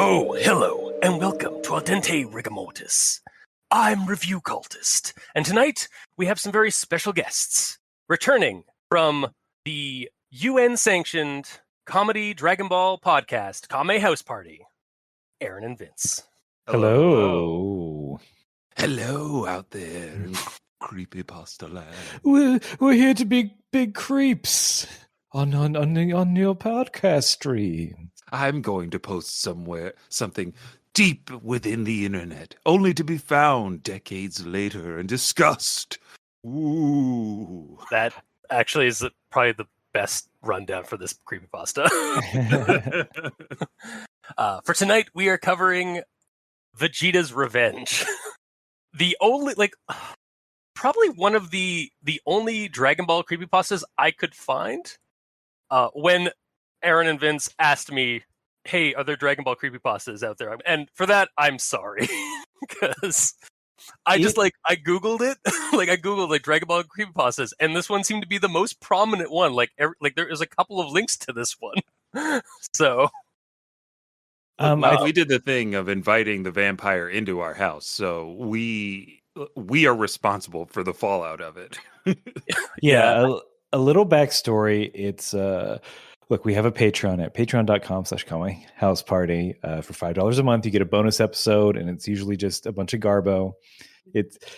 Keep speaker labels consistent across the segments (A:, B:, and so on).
A: Oh, hello, and welcome to Al Dente Rigamortis. I'm Review Cultist, and tonight we have some very special guests returning from the UN-sanctioned comedy Dragon Ball podcast, Kame House Party, Aaron and Vince.
B: Hello.
C: Hello out there in creepypasta land.
B: We're here to be big creeps on your podcast stream.
C: I'm going to post something deep within the internet, only to be found decades later and discussed. Ooh.
A: That actually is probably the best rundown for this creepypasta. For tonight, we are covering Vegeta's Revenge. The only, probably one of the only Dragon Ball creepypastas I could find. When Aaron and Vince asked me, hey, are there Dragon Ball creepypastas out there? And for that, I'm sorry. Because I just, I Googled it. I Googled, Dragon Ball creepypastas, and this one seemed to be the most prominent one. There is a couple of links to this one. So...
C: we did the thing of inviting the vampire into our house, so we are responsible for the fallout of it.
B: Yeah, a little backstory. It's look, we have a Patreon at patreon.com/Kame House Party. For $5 a month, you get a bonus episode, and it's usually just a bunch of garbo.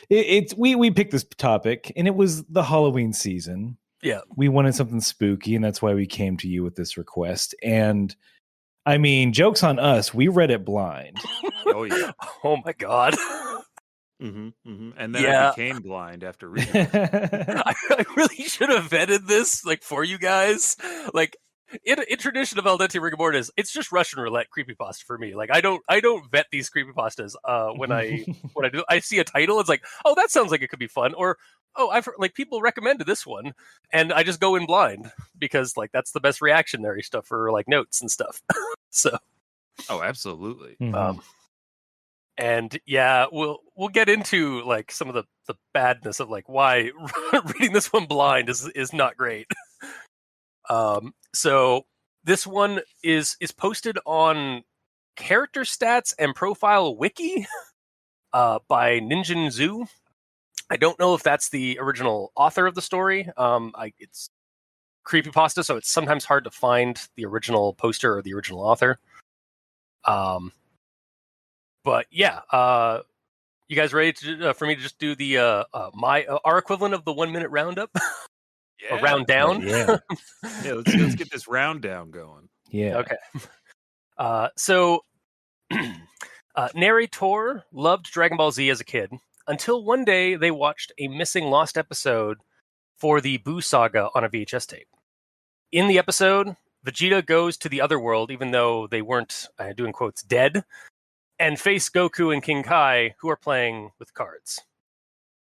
B: We picked this topic, and it was the Halloween season.
A: Yeah,
B: we wanted something spooky, and that's why we came to you with this request. And I mean, joke's on us. We read it blind.
C: Oh, yeah.
A: Oh, my God.
C: And then I became blind after reading it.
A: I really should have vetted this, for you guys. In tradition of Al Dente Rigamortis, it's just Russian roulette creepypasta for me. I don't vet these creepypastas when I do. I see a title, it's oh, that sounds like it could be fun. Or, oh, I've heard, people recommended this one, and I just go in blind because that's the best reactionary stuff for notes and stuff. So,
C: oh, absolutely.
A: And yeah, we'll get into some of the badness of why reading this one blind is not great. So this one is posted on Character Stats and Profile Wiki by Ningen Zoo. I don't know if that's the original author of the story. It's creepypasta, so it's sometimes hard to find the original poster or the original author. But yeah, you guys ready for me to just do the our equivalent of the 1 minute roundup?
C: Yeah.
A: A round down?
C: Yeah. Let's get this round down going.
B: Yeah.
A: Okay. So narrator loved Dragon Ball Z as a kid until one day they watched a missing lost episode for the Buu Saga on a VHS tape. In the episode, Vegeta goes to the other world, even though they weren't, doing quotes, dead, and face Goku and King Kai, who are playing with cards.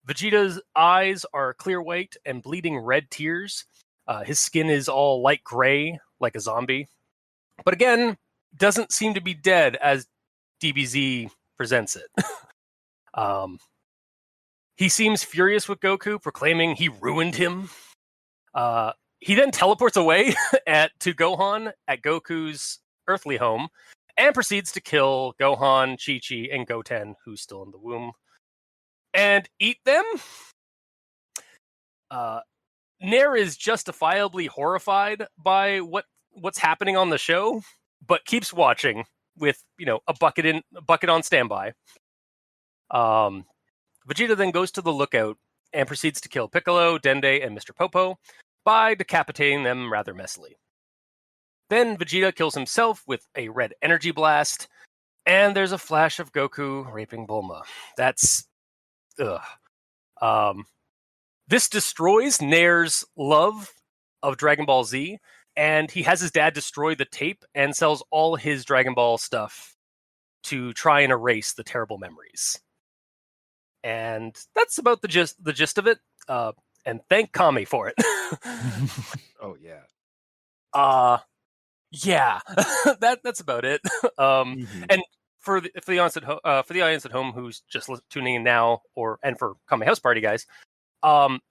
A: Vegeta's eyes are clear white and bleeding red tears. His skin is all light gray, like a zombie. But again, doesn't seem to be dead as DBZ presents it. He seems furious with Goku, proclaiming he ruined him. He then teleports away to Gohan at Goku's earthly home and proceeds to kill Gohan, Chi-Chi, and Goten, who's still in the womb, and eat them. Nair is justifiably horrified by what's happening on the show, but keeps watching with a bucket on standby. Vegeta then goes to the lookout and proceeds to kill Piccolo, Dende, and Mr. Popo by decapitating them rather messily. Then Vegeta kills himself with a red energy blast, and there's a flash of Goku raping Bulma. That's... ugh. This destroys Nair's love of Dragon Ball Z, and he has his dad destroy the tape and sells all his Dragon Ball stuff to try and erase the terrible memories. And that's about the gist of it. And thank Kame for it.
C: Oh yeah.
A: Yeah, that's about it. And for the audience at home who's just tuning in now, and for Kame House Party guys,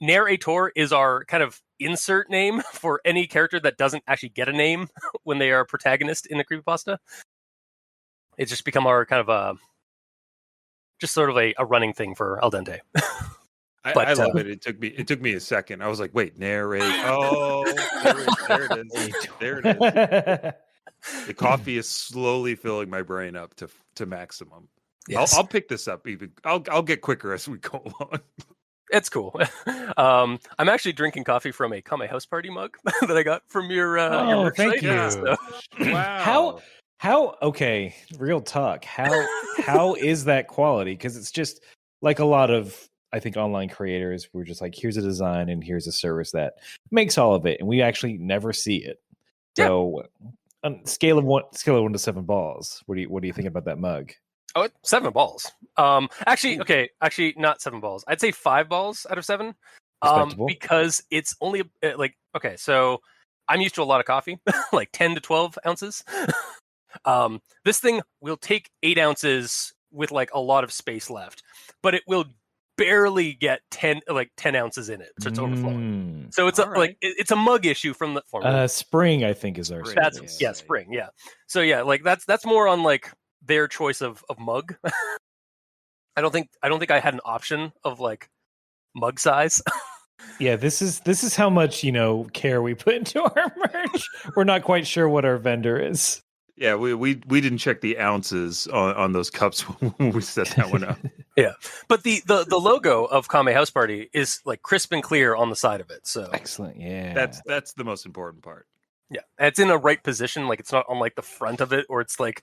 A: narrator is our kind of insert name for any character that doesn't actually get a name when they are a protagonist in a creepypasta. It's just become our kind of just sort of a running thing for Al Dente.
C: I love it. It took me a second. I was like, wait, narrate. Oh, there it is. There it is. The coffee is slowly filling my brain up to maximum. Yes. I'll pick this up. Even I'll get quicker as we go along.
A: It's cool. I'm actually drinking coffee from a Kame House Party mug that I got from your merch
B: thank
A: site.
B: you.
A: So.
B: Wow. How okay, real talk. How is that quality? Because it's just like a lot of, I think, online creators, we're just like, here's a design and here's a service that makes all of it, and we actually never see it. So on scale of 1 to 7 balls, what do you think about that mug?
A: Oh, 7 balls. Actually, not 7 balls. I'd say 5 balls out of 7. Because it's only so I'm used to a lot of coffee, like 10 to 12 ounces. This thing will take 8 ounces with like a lot of space left, but it will barely get 10 ounces in it, so it's overflowing. So it's it's a mug issue from the formula.
B: Spring, I think, is our
A: Spring. Yeah. So yeah, like that's more on like their choice of mug. I don't think I had an option of like mug size.
B: Yeah, this is how much care we put into our merch. We're not quite sure what our vendor is.
C: Yeah, we didn't check the ounces on those cups when we set that one up.
A: Yeah, but the logo of Kame House Party is like crisp and clear on the side of it. So
B: excellent. Yeah,
C: that's the most important part.
A: Yeah, and it's in a right position. Like it's not on like the front of it, or it's like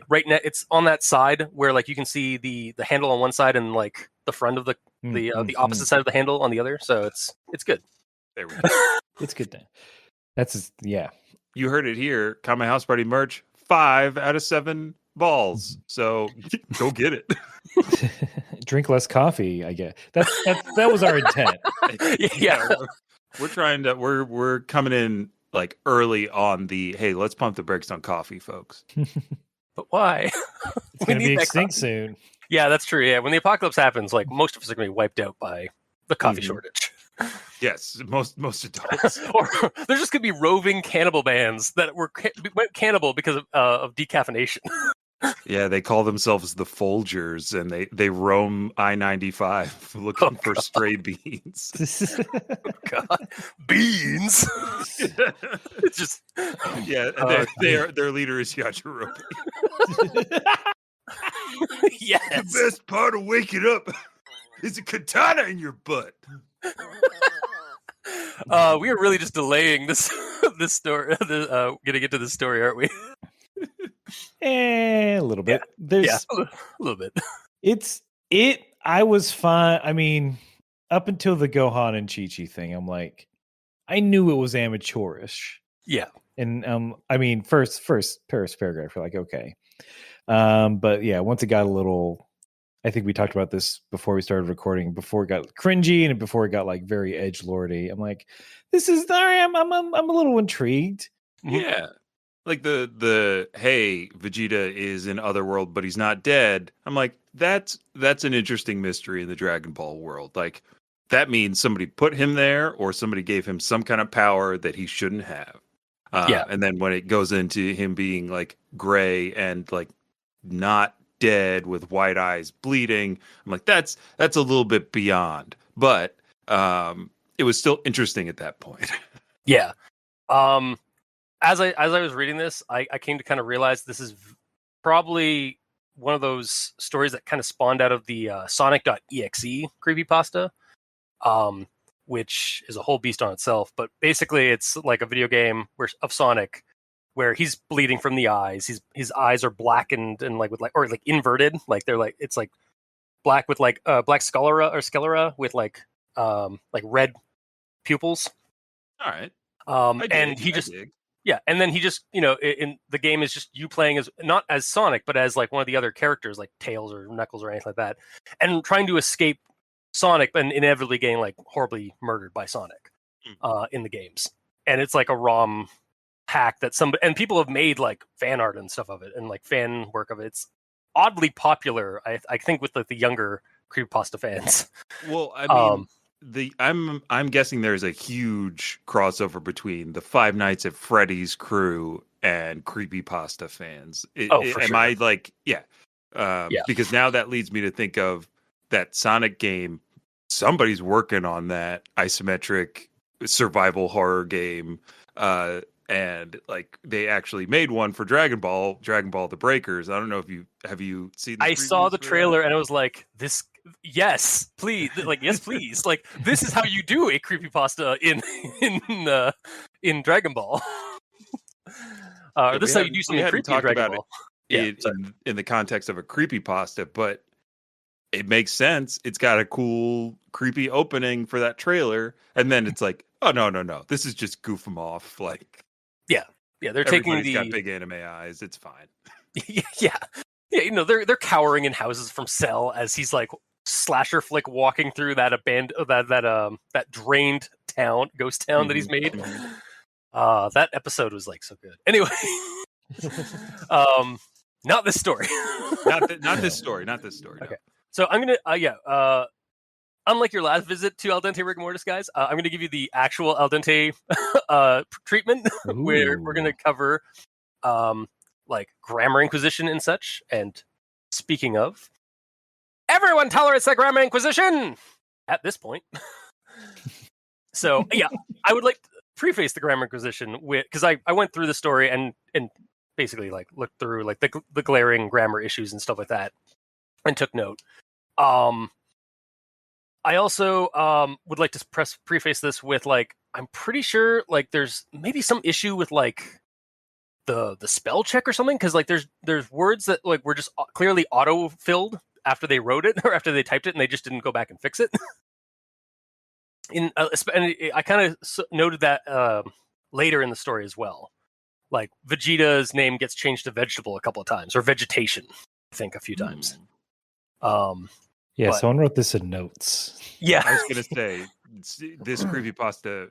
A: right now. It's on that side where like you can see the handle on one side and like the front of the opposite side of the handle on the other. So it's good.
C: There we go.
B: It's good then. That's
C: You heard it here. Kame House Party merch, 5 out of 7 balls. So go get it.
B: Drink less coffee, I guess. That was our intent.
A: Yeah.
C: We're coming in like early on the, hey, let's pump the brakes on coffee, folks.
A: But why?
B: It's going to be extinct soon.
A: Yeah, that's true. Yeah, when the apocalypse happens, like most of us are going to be wiped out by the coffee shortage.
C: Yes, most adults.
A: Or there's just going to be roving cannibal bands that went cannibal because of decaffeination.
C: Yeah, they call themselves the Folgers, and they roam I-95 looking for stray beans.
A: God, beans! It's just
C: their leader is Yajirobe.
A: Yes.
C: The best part of waking up is a katana in your butt.
A: We are really just delaying this story. Getting into this story, aren't we?
B: A little bit.
A: Yeah, a little bit.
B: I was fine. I mean, up until the Gohan and Chi-Chi thing, I'm like, I knew it was amateurish.
A: Yeah.
B: And I mean, first paragraph, you're like, okay. But yeah, once it got a little, I think we talked about this before we started recording, before it got cringy and before it got like very edgelordy. I'm like, this is I'm a little intrigued.
C: Yeah. Like the hey, Vegeta is in Otherworld, but he's not dead. I'm like, that's an interesting mystery in the Dragon Ball world. Like, that means somebody put him there, or somebody gave him some kind of power that he shouldn't have. And then when it goes into him being like gray and like not dead with white eyes bleeding, I'm like, that's a little bit beyond. But it was still interesting at that point.
A: Yeah. As I was reading this, I came to kind of realize this is probably one of those stories that kind of spawned out of the Sonic.exe creepypasta, which is a whole beast on itself. But basically, it's like a video game of Sonic where he's bleeding from the eyes. His eyes are blackened and like inverted, like they're like it's like black with like black sclera with like red pupils.
C: All right.
A: And he just. Yeah, and then he just, in the game is just you playing as not as Sonic, but as like one of the other characters, like Tails or Knuckles or anything like that, and trying to escape Sonic, and inevitably getting like horribly murdered by Sonic in the games. And it's like a ROM hack that and people have made like fan art and stuff of it, and like fan work of it. It's oddly popular, I think, with like the younger creepypasta fans.
C: Well, I mean. I'm guessing there's a huge crossover between the Five Nights at Freddy's crew and creepypasta fans.
A: For
C: am
A: sure.
C: I like, yeah.
A: Yeah.
C: Because now that leads me to think of that Sonic game. Somebody's working on that isometric survival horror game. And like they actually made one for Dragon Ball the Breakers. I don't know if have you seen the
A: I saw
C: previews
A: the
C: for
A: trailer
C: that?
A: and I was like, this, yes, please. Like, yes, please. Like, this is how you do a creepypasta in Dragon Ball. Or this is how you do
C: We
A: something
C: hadn't
A: creepy in
C: talked
A: Dragon
C: about
A: Ball.
C: it in the context of a creepypasta, but it makes sense. It's got a cool creepy opening for that trailer, and then it's like, oh no, this is just goof 'em off. Like,
A: Yeah, they're taking
C: everybody's got big anime eyes. It's fine.
A: yeah. You know, they're cowering in houses from Cell as he's like slasher flick walking through that that drained town, ghost town that he's made. That episode was like so good. Anyway, not this story.
C: not this story. Not this story.
A: Okay. So I'm gonna unlike your last visit to Al Dente Rigor Mortis, guys, I'm gonna give you the actual Al Dente treatment where we're gonna cover like grammar inquisition and such. And speaking of, everyone tolerates the grammar inquisition at this point. So yeah, I would like to preface the grammar inquisition with, because I went through the story and basically like looked through like the glaring grammar issues and stuff like that and took note. I also would like to preface this with like, I'm pretty sure like there's maybe some issue with like the spell check or something, because like there's words that like were just clearly auto filled after they wrote it or after they typed it and they just didn't go back and fix it. And I kind of noted that later in the story as well. Like Vegeta's name gets changed to vegetable a couple of times, or vegetation, I think a few times.
B: Yeah,
A: but
B: someone wrote this in notes.
C: I was gonna say this creepypasta,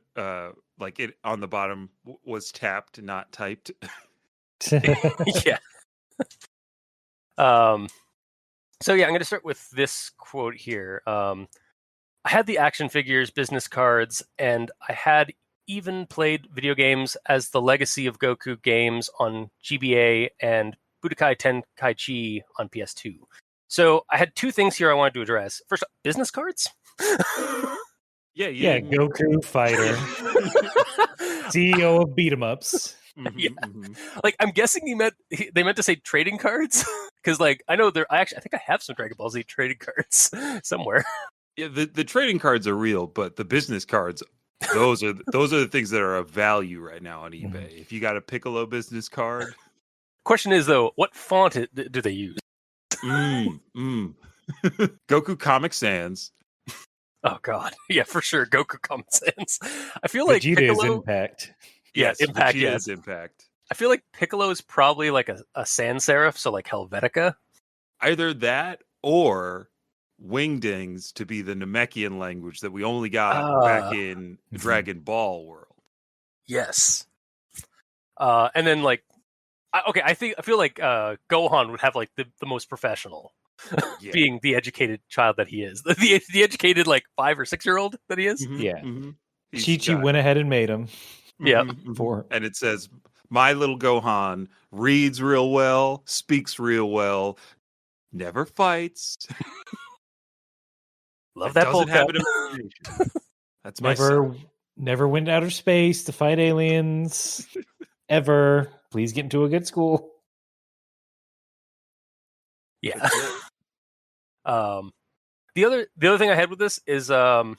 C: like it on the bottom was tapped, not typed.
A: Yeah. So yeah, I'm gonna start with this quote here. I had the action figures, business cards, and I had even played video games as the Legacy of Goku games on GBA and Budokai Tenkaichi on PS2. So I had two things here I wanted to address. First, business cards?
B: Yeah, Goku fighter, CEO of beat 'em ups.
A: Like I'm guessing they meant to say trading cards, because like I know I think I have some Dragon Ball Z trading cards somewhere.
C: Yeah, the trading cards are real, but the business cards, those are the things that are of value right now on eBay. If you got a Piccolo business card.
A: Question is though, what font do they use?
C: Goku Comic Sans.
A: Oh god, yeah, for sure. Goku Comic Sans. I feel like
B: Vegeta
A: Piccolo
B: is Impact.
A: Yes, Impact.
C: Vegeta
A: Yes,
C: is Impact.
A: I feel like Piccolo is probably like a sans serif, so like Helvetica.
C: Either that or Wingdings to be the Namekian language that we only got back in Dragon Ball world.
A: Yes. And then like, I feel like Gohan would have like the most professional, being the educated child that he is, the educated like 5 or 6 year old that he is.
B: Chi-Chi went ahead and made him.
A: Yeah.
C: And it says, my little Gohan reads real well, speaks real well, never fights.
A: Love that
C: doesn't have
A: cut.
C: an imagination. That's my son.
B: Never went to outer space to fight aliens. Ever. Please get into a good school.
A: Yeah. The other thing I had with this is so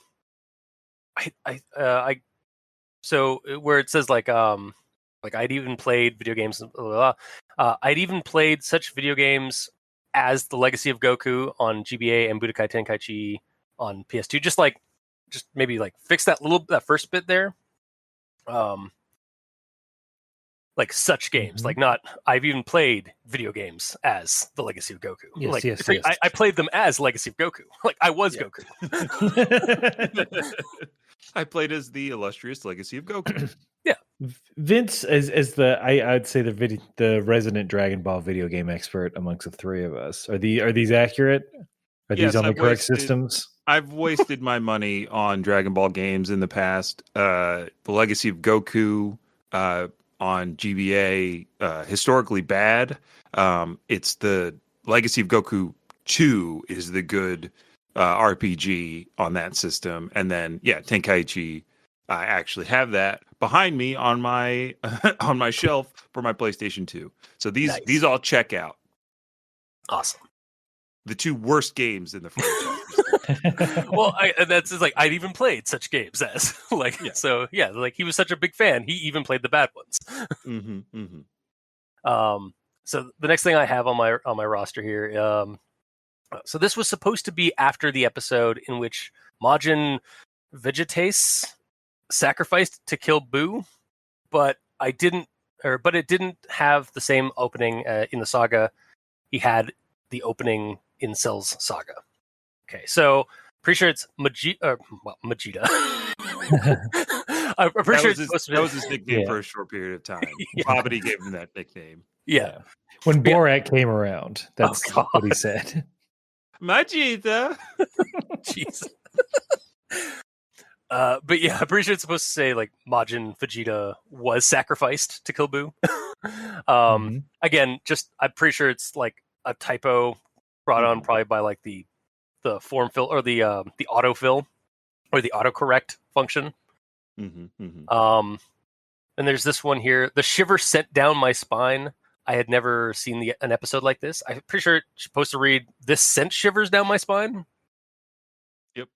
A: where it says like I'd even played video games, I'd even played such video games as the Legacy of Goku on GBA and Budokai Tenkaichi on PS2. Just maybe like fix that first bit there. Like such games, like not. I've even played video games as the Legacy of Goku.
B: Yes.
A: I played them as Legacy of Goku. Like I was Goku.
C: I played as the illustrious Legacy of Goku.
A: Yeah,
B: Vince as the I'd say the resident Dragon Ball video game expert amongst the three of us. Are these accurate? Are these on the correct systems?
C: I've wasted my money on Dragon Ball games in the past. The Legacy of Goku. on GBA historically bad. It's the Legacy of Goku 2 is the good RPG on that system, and then Tenkaichi. I actually have that behind me on my on my shelf for my PlayStation 2. So these all check out.
A: Awesome.
C: The two worst games in the franchise.
A: Well, that's just like I'd even played such games as like so like he was such a big fan. He even played the bad ones. So the next thing I have on my roster here, so this was supposed to be after the episode in which Majin Vegeta's sacrificed to kill Buu, but it didn't have the same opening in the saga. He had the opening in Cell's saga. Okay, so pretty sure it's Vegeta. I'm pretty sure
C: that was his nickname for a short period of time. Bobbity gave him that nickname.
A: Yeah.
B: When Borat came around, that's what he said.
C: Vegeta.
A: Jeez. But yeah, I'm pretty sure it's supposed to say like Majin Vegeta was sacrificed to kill Buu. Again, I'm pretty sure it's like a typo brought on probably by like the form fill or the autofill or the autocorrect function. And there's this one here. The shiver sent down my spine. I had never seen an episode like this. I'm pretty sure it's supposed to read, "This sent shivers down my spine."
C: Yep.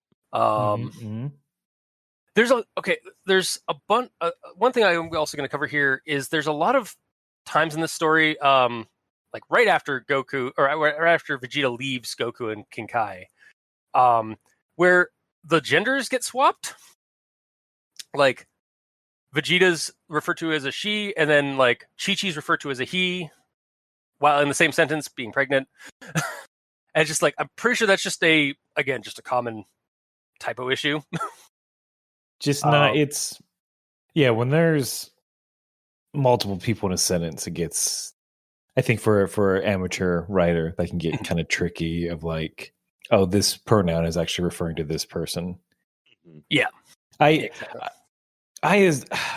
A: There's a bunch. One thing I'm also going to cover here is there's a lot of times in this story, like right after Goku or right after Vegeta leaves Goku and King Kai, where the genders get swapped. Like Vegeta's referred to as a she, and then like Chi-Chi's referred to as a he, while in the same sentence being pregnant. And just like I'm pretty sure that's just a common typo issue.
B: Just not. It's when there's multiple people in a sentence, it gets. I think for an amateur writer, that can get kind of tricky. Of like, oh, this pronoun is actually referring to this person.
A: Yeah,
B: I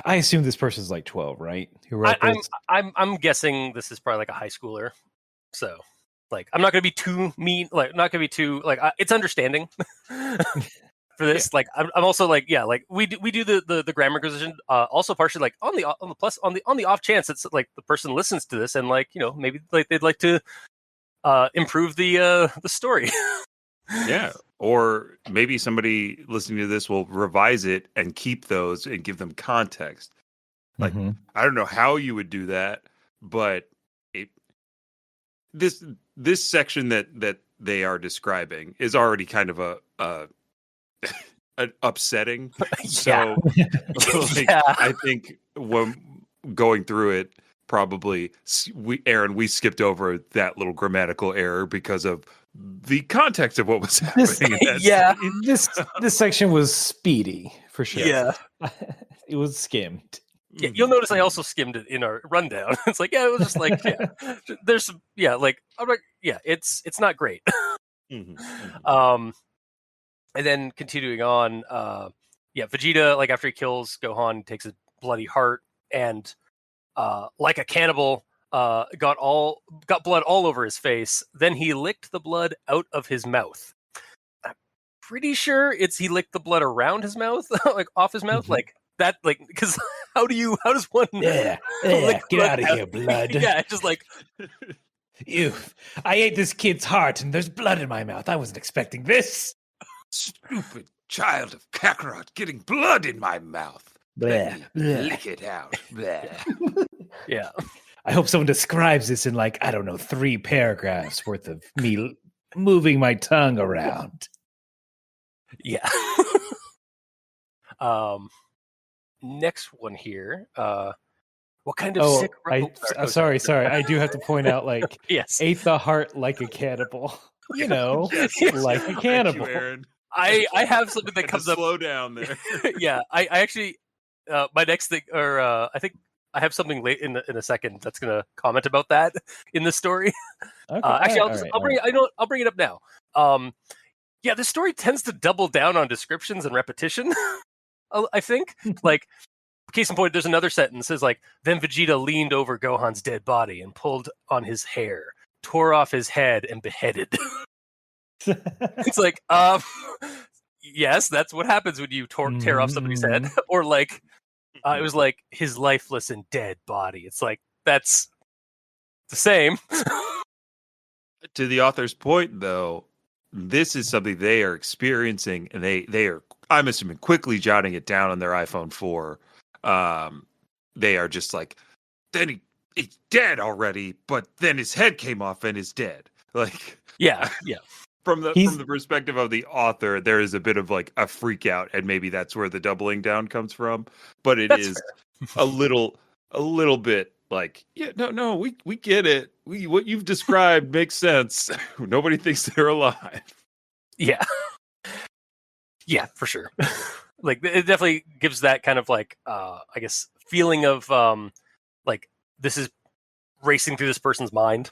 B: assume this person's like 12, right? Who wrote this?
A: I'm guessing this is probably like a high schooler. So, like, I'm not going to be too mean. Like, not going to be too like. It's understanding for this. Like, I'm also like, like we do the grammar revision. Also, partially like on the off chance it's like the person listens to this and like maybe like they'd like to improve the story.
C: Yeah, or maybe somebody listening to this will revise it and keep those and give them context. Like, I don't know how you would do that, but this section that they are describing is already kind of an upsetting. So, I think when going through it, probably we skipped over that little grammatical error because of the context of what was happening.
B: This section was speedy for sure.
A: Yeah,
B: it was skimmed.
A: Yeah, you'll notice I also skimmed it in our rundown. It's like it was just like there's some like I'm like it's not great. And then continuing on, Vegeta, like after he kills Gohan, takes a bloody heart and like a cannibal, got blood all over his face. Then he licked the blood out of his mouth. I'm pretty sure he licked the blood around his mouth, like off his mouth, like that, like because how does one?
B: Get out of here, blood!
A: Just like
B: ew. I ate this kid's heart, and there's blood in my mouth. I wasn't expecting this.
C: Stupid child of Kakarot getting blood in my mouth. Lick it out.
A: Yeah.
B: I hope someone describes this in like, I don't know, 3 paragraphs worth of me moving my tongue around.
A: Yeah. Next one here. What kind of sick?
B: Sorry. I do have to point out, like,
A: yes,
B: ate the heart like a cannibal. Like a cannibal.
C: You,
A: I have something that comes up.
C: Slow down there.
A: Yeah, I actually my next thing, or I think I have something late in a second that's going to comment about that in the story.
B: Okay.
A: Actually, I'll bring it up now. This story tends to double down on descriptions and repetition. I think like case in point, there's another sentence that says like, then Vegeta leaned over Gohan's dead body and pulled on his hair, tore off his head, and beheaded. It's like, yes, that's what happens when you tear off somebody's head. Or like, it was like his lifeless and dead body. It's like, that's the same.
C: To the author's point, though, this is something they are experiencing, and they are, I'm assuming, quickly jotting it down on their iPhone 4. They are just like, then he's dead already, but then his head came off and is dead. Like,
A: yeah.
C: From the perspective of the author, there is a bit of like a freak out, and maybe that's where the doubling down comes from. But that's is a little bit like, yeah, no, we get it. What you've described makes sense. Nobody thinks they're alive.
A: Yeah, for sure. Like, it definitely gives that kind of like, I guess, feeling of like this is racing through this person's mind.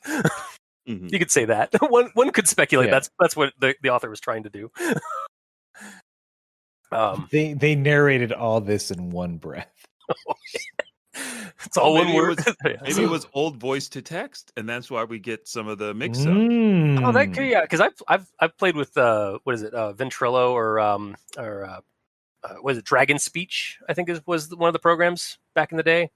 A: Mm-hmm. You could say that. One could speculate that's what the author was trying to do.
B: They narrated all this in one breath.
A: It's all one word.
C: Maybe it was old voice to text, and that's why we get some of the mix up.
A: Oh, that could, yeah. Because I've played with what is it, Ventrilo or was it Dragon Speech? I think was one of the programs back in the day,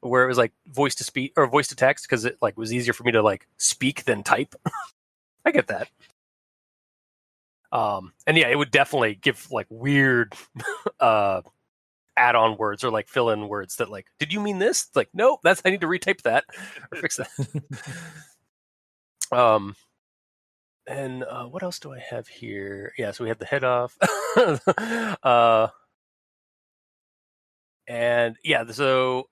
A: where it was like voice to speak or voice to text, because it like was easier for me to like speak than type. I get that. And yeah, it would definitely give like weird add-on words or like fill-in words that like, did you mean this? Like, nope, I need to retype that or fix that. And what else do I have here? Yeah, so we had the head off. And yeah, so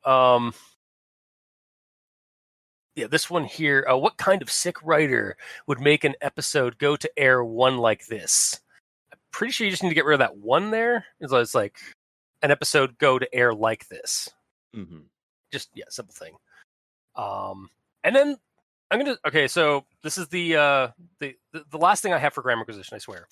A: yeah, this one here. What kind of sick writer would make an episode go to air one like this? I'm pretty sure you just need to get rid of that one there. It's like an episode go to air like this.
C: Mm-hmm.
A: Just, yeah, simple thing. And then I'm gonna. Okay, so this is the last thing I have for Grammar Inquisition, I swear.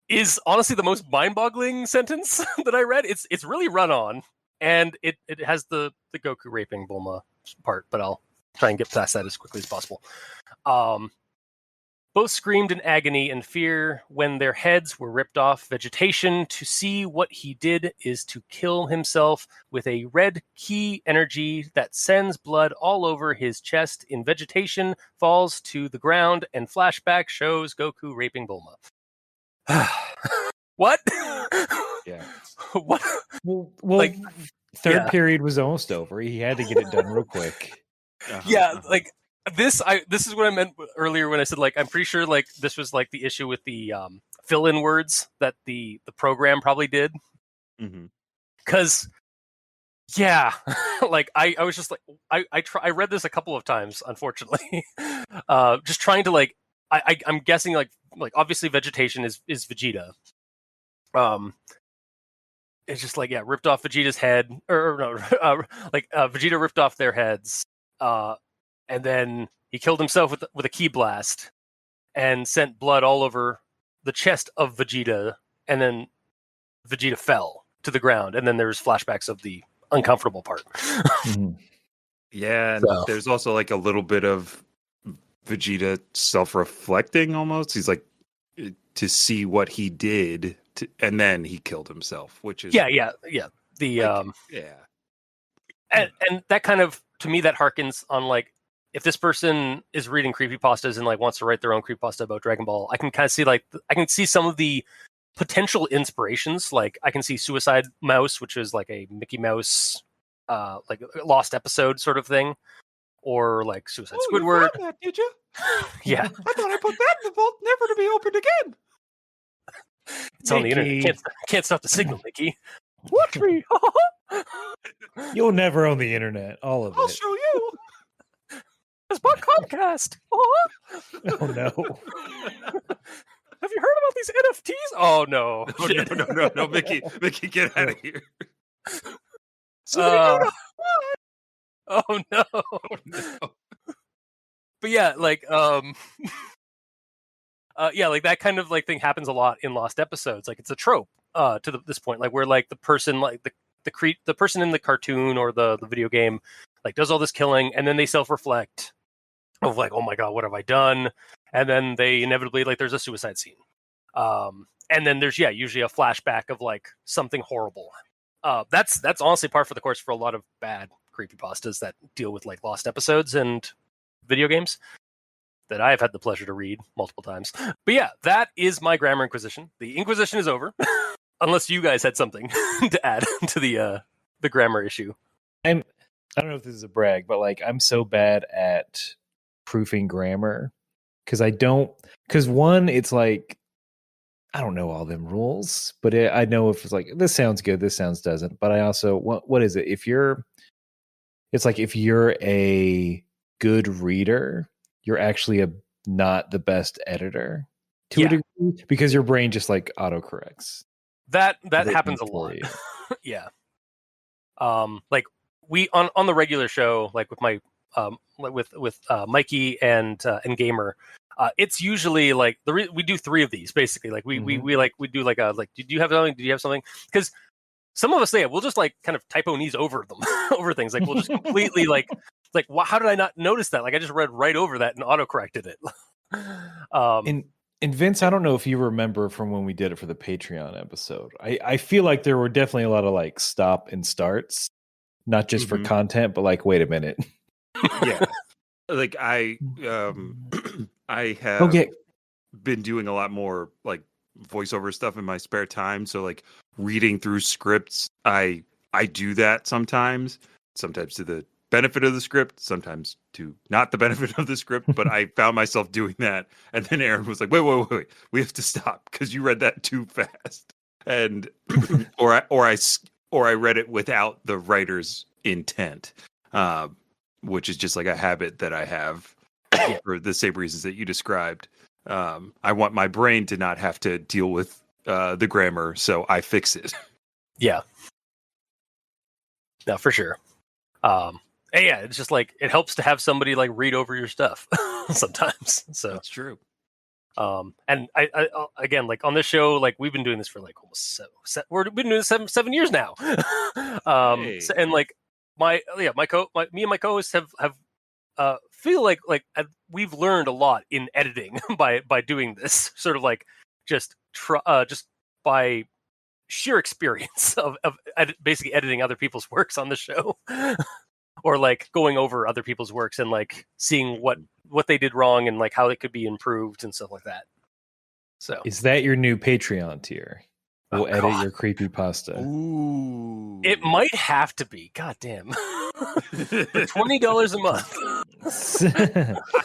A: Is honestly the most mind-boggling sentence that I read. It's really run on, and it has the Goku raping Bulma part, but I'll try and get past that as quickly as possible. Both screamed in agony and fear when their heads were ripped off vegetation. To see what he did is to kill himself with a red key energy that sends blood all over his chest. In vegetation, falls to the ground, and flashback shows Goku raping Bulma. What?
B: Yeah.
A: What?
B: Well, like, third period was almost over. He had to get it done real quick.
A: Yeah, like this is what I meant earlier when I said like I'm pretty sure like this was like the issue with the fill-in words that the program probably did. Because yeah, like I was just like I read this a couple of times, unfortunately. Just trying to like I'm guessing like obviously vegetation is Vegeta. It's just like, yeah, ripped off Vegeta's head, or no, Vegeta ripped off their heads, and then he killed himself with a ki blast, and sent blood all over the chest of Vegeta, and then Vegeta fell to the ground, and then there's flashbacks of the uncomfortable part.
C: Yeah, and there's also like a little bit of Vegeta self-reflecting almost. He's like, to see what he did, and then he killed himself, which is
A: yeah. The
C: like,
A: and that kind of, to me, that harkens on like, if this person is reading creepypastas and like wants to write their own creepypasta about Dragon Ball, I can kind of see like I can see some of the potential inspirations. Like I can see Suicide Mouse, which is like a Mickey Mouse like lost episode sort of thing, or like Suicide Squidward.
C: You found that, did you?
A: Yeah,
C: I thought I put that in the vault, never to be opened again.
A: It's Mickey. On the internet. Can't stop the signal, Mickey. Watch me.
B: You'll never own the internet. All of it.
C: I'll show you.
A: It's my Comcast.
B: Oh no.
A: Have you heard about these NFTs? Oh no.
C: No, Mickey, get out of here.
A: Oh no. But yeah, like yeah, like that kind of like thing happens a lot in lost episodes. Like it's a trope this point, like where like the person like the person in the cartoon or the video game like does all this killing, and then they self-reflect of like, oh my god, what have I done? And then they inevitably like there's a suicide scene. And then there's usually a flashback of like something horrible. That's honestly par for the course for a lot of bad creepypastas that deal with like lost episodes and video games that I have had the pleasure to read multiple times. But yeah, that is my Grammar Inquisition. The Inquisition is over, unless you guys had something to add to the grammar issue.
B: I don't know if this is a brag, but like I'm so bad at proofing grammar because one, it's like I don't know all them rules, but I know if it's like this sounds good, this sounds doesn't. But I also what is it? If you're a good reader, you're actually not the best editor to a degree because your brain just like autocorrects.
A: That happens a lot. Yeah. Like we on the regular show, like with my with Mikey and Gamer, it's usually like we do 3 of these basically. Like we do like a like did you have something? Did you have something? Because some of us we'll just like kind of typo these over them over things. Like we'll just completely like how did I not notice that? Like I just read right over that and autocorrected it.
B: And Vince, I don't know if you remember from when we did it for the Patreon episode. I feel like there were definitely a lot of like stop and starts, not just for content, but like, wait a minute.
C: Yeah. Like I have been doing a lot more like voiceover stuff in my spare time. So like reading through scripts, I do that sometimes to the benefit of the script, sometimes to not the benefit of the script, but I found myself doing that. And then Aaron was like, wait, we have to stop because you read that too fast. And or I read it without the writer's intent, which is just like a habit that I have for the same reasons that you described. I want my brain to not have to deal with the grammar, so I fix it.
A: Yeah. No, for sure. And yeah, it's just like it helps to have somebody like read over your stuff sometimes. So
C: that's true.
A: And I again, like on this show, like we've been doing this for like almost we've been doing this 7 years now. And like me and my co-hosts have feel like we've learned a lot in editing by doing this sort of like just by sheer experience of basically editing other people's works on the show. Or like going over other people's works and like seeing what they did wrong and like how it could be improved and stuff like that. So
B: is that your new Patreon tier? We'll edit your creepypasta.
C: Ooh.
A: It might have to be. God damn. For $20 a month.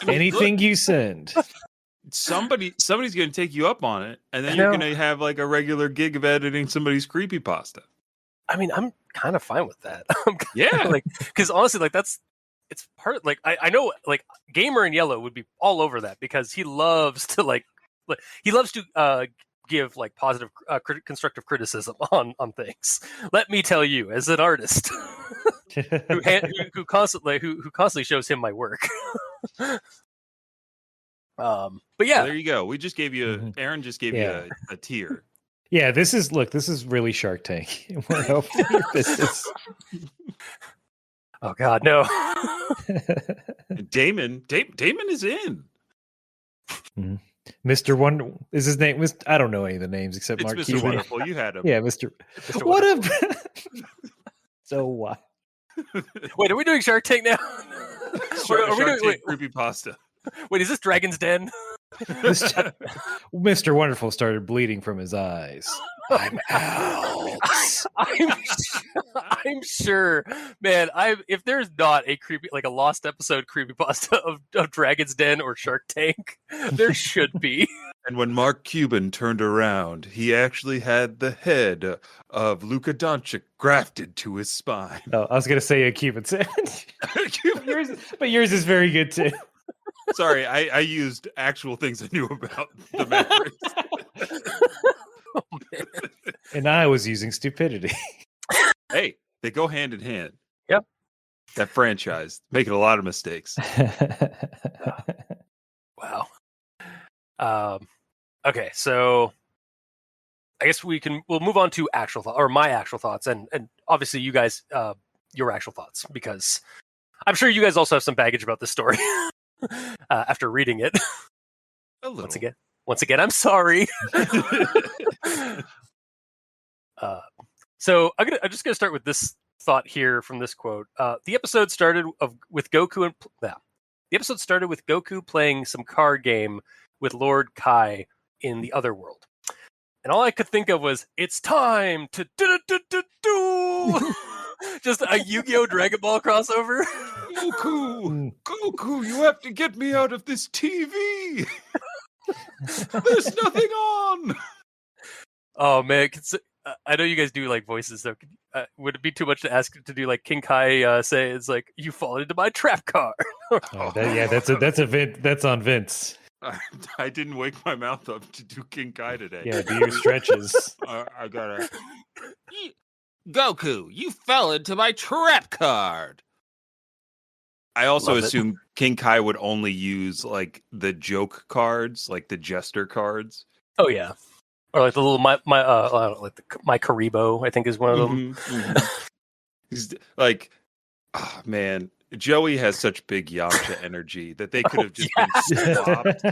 B: Anything you send.
C: Somebody's going to take you up on it, and then you're going to have like a regular gig of editing somebody's creepypasta.
A: I mean, I'm kind of fine with that.
C: Yeah,
A: like because honestly, like it's part like I know like Gamer and Yellow would be all over that because he loves to give like positive constructive criticism on things. Let me tell you, as an artist who constantly shows him my work. But yeah,
C: well, there you go. We just gave you Aaron just gave you a tier.
B: Yeah, this is really Shark Tank. We're helping your business.
A: Oh God, no.
C: Damon is in.
B: Mm-hmm. Mr. Wonder is his name. I don't know any of the names except
C: it's
B: Mark
C: Mr.
B: Cuban.
C: Wonderful. You had him.
B: Yeah, Mr. What a. So what?
A: Wait, are we doing Shark Tank now?
C: Shark Tank creepypasta.
A: Wait, is this Dragon's Den?
B: Mr. Wonderful started bleeding from his eyes. I'm out.
A: I'm sure, man. If there's not a a lost episode creepypasta of Dragon's Den or Shark Tank, there should be.
C: And when Mark Cuban turned around, he actually had the head of Luka Doncic grafted to his spine.
B: Oh, I was going to say a Cuban sandwich. But yours is very good too.
C: Sorry, I used actual things I knew about the Mavericks.
A: Oh, man.
B: And I was using stupidity.
C: Hey, they go hand in hand.
A: Yep.
C: That franchise making a lot of mistakes.
A: Wow. Okay, so I guess we'll move on to my actual thoughts, and obviously you guys your actual thoughts, because I'm sure you guys also have some baggage about this story after reading it.
C: A little.
A: Once again, I'm sorry. So I'm just gonna start with this thought here from this quote. The episode started with Goku playing some card game with Lord Kai in the other world. And all I could think of was, it's time to do just a Yu-Gi-Oh! Dragon Ball crossover.
C: Goku, you have to get me out of this TV. There's nothing on.
A: Oh man, I know you guys do like voices, though. Would it be too much to ask to do like King Kai say it's like, you fall into my trap card?
B: That's on Vince.
C: I didn't wake my mouth up to do King Kai today.
B: Yeah, do your stretches.
C: I gotta. Goku, you fell into my trap card. I also assume King Kai would only use like the joke cards, like the jester cards.
A: Oh yeah, or like the little my Karibo, I think is one of them.
C: He's like, oh man. Joey has such big Yamcha energy that they could have just been swapped,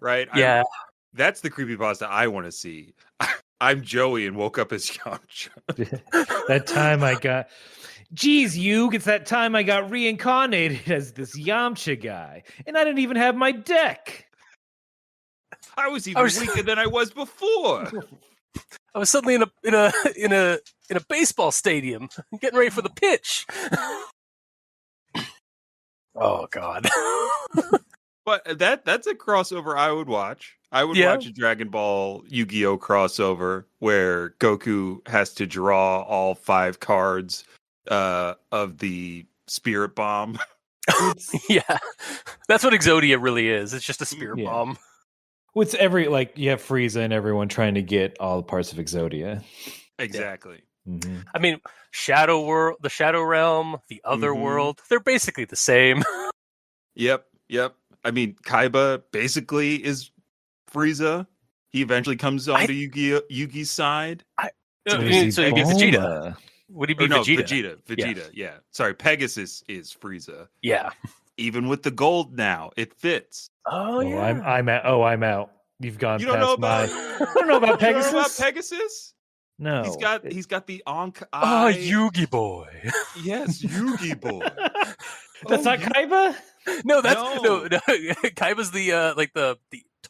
C: right?
A: Yeah.
C: That's the creepypasta I want to see. I'm Joey and woke up as Yamcha.
B: That time I got... Geez, it's that time I got reincarnated as this Yamcha guy, and I didn't even have my deck.
C: I was weaker than I was before.
A: I was suddenly in a baseball stadium, getting ready for the pitch. Oh God!
C: But that's a crossover I would watch. I would watch a Dragon Ball Yu-Gi-Oh crossover where Goku has to draw all 5 cards of the Spirit Bomb.
A: Yeah, that's what Exodia really is. It's just a Spirit Bomb.
B: What's you have Frieza and everyone trying to get all the parts of Exodia.
C: Exactly.
B: Yeah. Mm-hmm.
A: I mean, the Shadow Realm, the Other World, they're basically the same.
C: Yep. I mean, Kaiba basically is Frieza. He eventually comes onto Yugi's side.
A: So he'd be Vegeta. Would he be Vegeta?
C: Vegeta, yeah. Sorry, Pegasus is Frieza.
A: Yeah.
C: Even with the gold now, it fits.
A: Oh yeah.
B: I'm out. You've gone
C: you don't
B: past
C: know about,
B: I don't know about Pegasus.
C: You don't know about Pegasus?
B: No.
C: He's got the Ankh
A: eye. Oh, Yugi boy.
C: Yes, Yugi boy.
B: That's not Kaiba?
A: No, no. Kaiba's the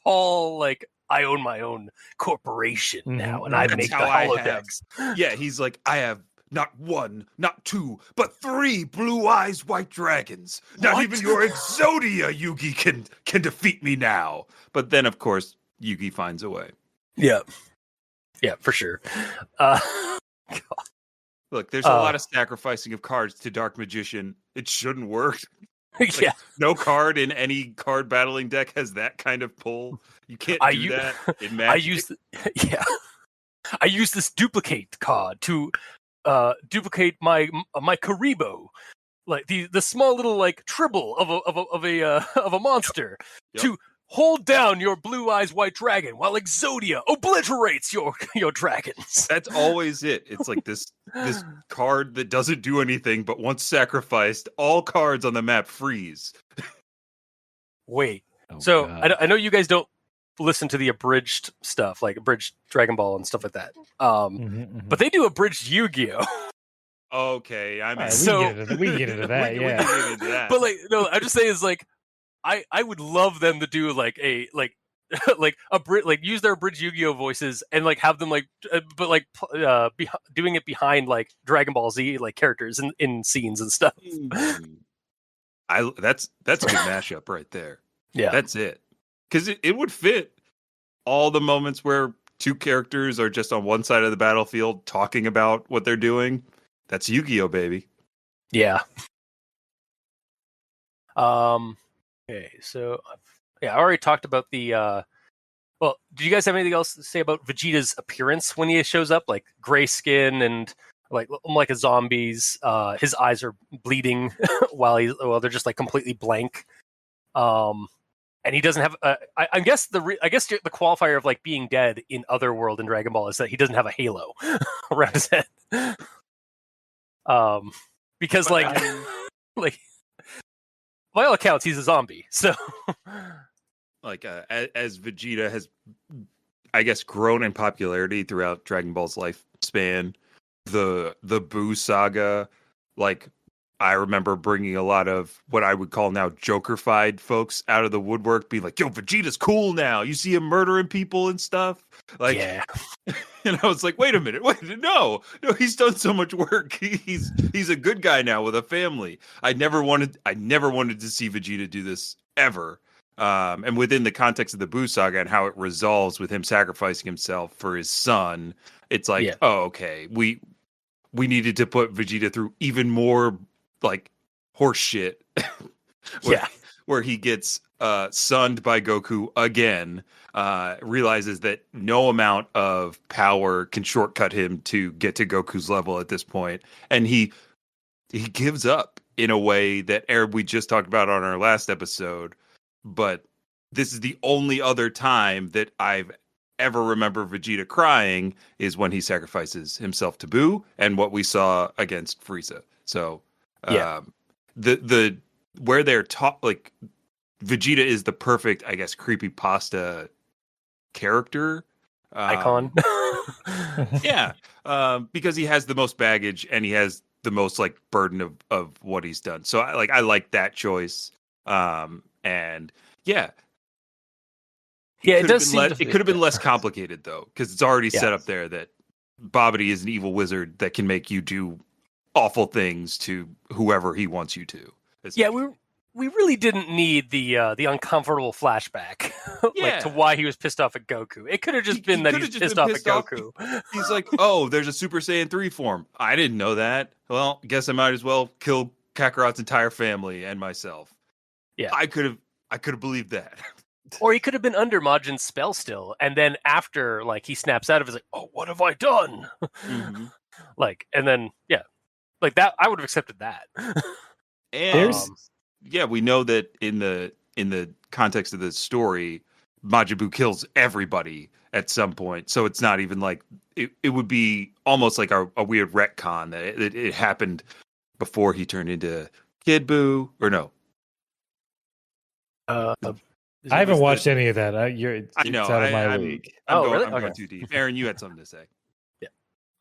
A: tall, like, I own my own corporation now, and I make the holodecks.
C: Yeah, he's like, I have not 1, not 2, but 3 blue eyes white dragons. What? Not even your Exodia Yugi can defeat me now. But then, of course, Yugi finds a way.
A: Yeah. Yeah, for sure.
C: Look, there's a lot of sacrificing of cards to Dark Magician. It shouldn't work.
A: Yeah.
C: No card in any card battling deck has that kind of pull. You can't do that in Magic.
A: I use this duplicate card to duplicate my Karibo, like the small little like tribble of a monster to hold down your blue eyes white dragon while Exodia obliterates your dragons.
C: That's always it. It's like this card that doesn't do anything, but once sacrificed, all cards on the map freeze.
A: Wait. I know you guys don't listen to the abridged stuff, like abridged Dragon Ball and stuff like that. But they do abridged Yu-Gi-Oh!
C: Okay, I mean,
B: we get into that.
C: We get into that.
A: But I'm just saying is like, I would love them to do like a use their abridged Yu-Gi-Oh voices and like have them doing it behind like Dragon Ball Z like characters in scenes and stuff.
C: That's a good mashup right there.
A: Yeah,
C: that's it. Because it would fit all the moments where 2 characters are just on one side of the battlefield talking about what they're doing. That's Yu-Gi-Oh, baby.
A: Yeah. Okay, so I already talked about the. Well, do you guys have anything else to say about Vegeta's appearance when he shows up? Like gray skin and like a zombie's. His eyes are bleeding while they're just like completely blank. and he doesn't have. I guess the qualifier of like being dead in Otherworld in Dragon Ball is that he doesn't have a halo around his head. Because like by all accounts, he's a zombie. So,
C: like as Vegeta has, I guess, grown in popularity throughout Dragon Ball's lifespan, the Buu saga, like I remember bringing a lot of what I would call now Joker-fied folks out of the woodwork, being like, "Yo, Vegeta's cool now. You see him murdering people and stuff." Like, yeah. And I was like, "Wait a minute, no, he's done so much work. He's a good guy now with a family." I never wanted to see Vegeta do this ever. And within the context of the Buu saga and how it resolves with him sacrificing himself for his son, it's like, oh, okay, we needed to put Vegeta through even more like horse shit. where he gets sunned by Goku again, realizes that no amount of power can shortcut him to get to Goku's level at this point, and he gives up in a way that Arab we just talked about on our last episode. But this is the only other time that I've ever remember Vegeta crying is when he sacrifices himself to Buu and what we saw against Frieza. So the where they're taught, like, Vegeta is the perfect, I guess, creepypasta character
A: icon.
C: Because he has the most baggage and he has the most like burden of what he's done. So I like that choice. And
A: it does.
C: It could have been less complicated though, because it's already set up there that Babidi is an evil wizard that can make you do awful things to whoever he wants you to.
A: We really didn't need the uncomfortable flashback like to why he was pissed off at Goku. It could have just been that he's pissed off at Goku.
C: He's like, "Oh, there's a Super Saiyan 3 form. I didn't know that. Well, guess I might as well kill Kakarot's entire family and myself."
A: Yeah,
C: I could have believed that.
A: Or he could have been under Majin's spell still, and then after, like, he snaps out of it, like, "Oh, what have I done?"
C: Mm-hmm.
A: Like, and then like that, I would have accepted that.
C: And we know that in the context of the story, Majin Buu kills everybody at some point, so it's not even like it would be almost like a weird retcon that it happened before he turned into Kid Buu, or no.
B: I haven't watched any of that. It's out of my league.
C: I'm going too deep. Aaron, you had something to say.
B: Yeah.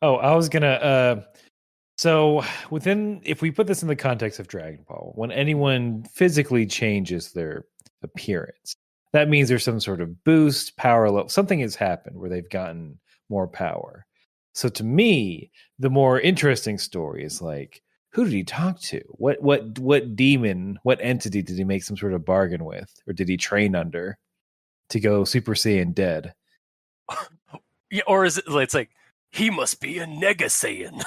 B: Oh, I was gonna. So if we put this in the context of Dragon Ball, when anyone physically changes their appearance, that means there's some sort of boost, power level. Something has happened where they've gotten more power. So to me, the more interesting story is like, who did he talk to? What demon, what entity did he make some sort of bargain with? Or did he train under to go Super Saiyan dead?
A: Or is it's like, he must be a Nega Saiyan.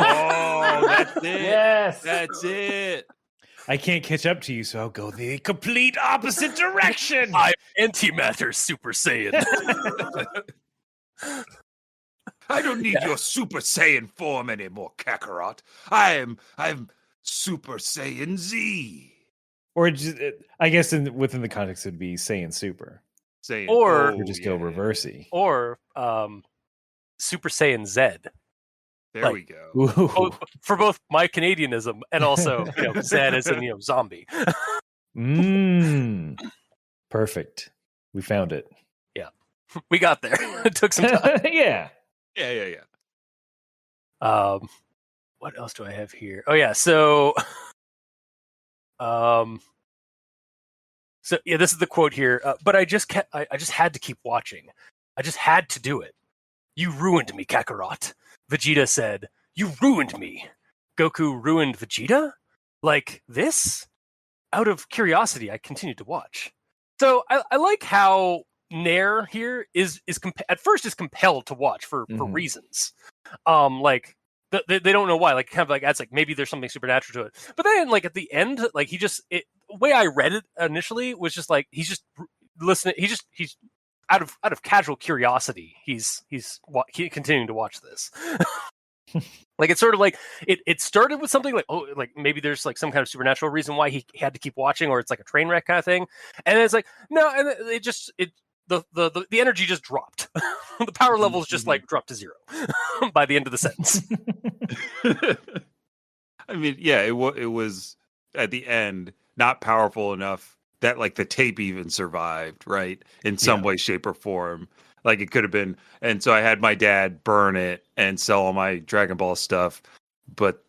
C: Oh, that's it.
B: Yes.
C: That's it.
B: I can't catch up to you, so I'll go the complete opposite direction.
A: I'm Antimatter Super Saiyan.
C: I don't need your Super Saiyan form anymore, Kakarot. I'm Super Saiyan Z.
B: Or just, I guess within the context it would be Saiyan Super.
A: Or
B: just go reversey.
A: Or Super Saiyan Z.
C: There we go.
A: For both my Canadianism and also Z as in zombie.
B: Perfect. We found it.
A: Yeah, we got there. It took some time.
B: Yeah.
A: What else do I have here? Oh yeah, so this is the quote here. But I just had to keep watching. I just had to do it. You ruined me, Kakarot. Vegeta said, "You ruined me." Goku ruined Vegeta? Like this? Out of curiosity, I continued to watch. So I like how Nair here is at first is compelled to watch for reasons. Like they don't know why. Like kind of like that's like maybe there's something supernatural to it. But then like at the end, like the way I read it initially was just like he's just listening. He's out of casual curiosity, he's continuing to watch this. Like it's sort of like it started with something like, oh, like maybe there's like some kind of supernatural reason why he had to keep watching, or it's like a train wreck kind of thing. And then it's like, no, and the energy just dropped. The power levels just like dropped to zero by the end of the sentence.
C: I mean, yeah, it was at the end not powerful enough that like the tape even survived, right? In some way, shape, or form. Like it could have been, and so I had my dad burn it and sell all my Dragon Ball stuff. But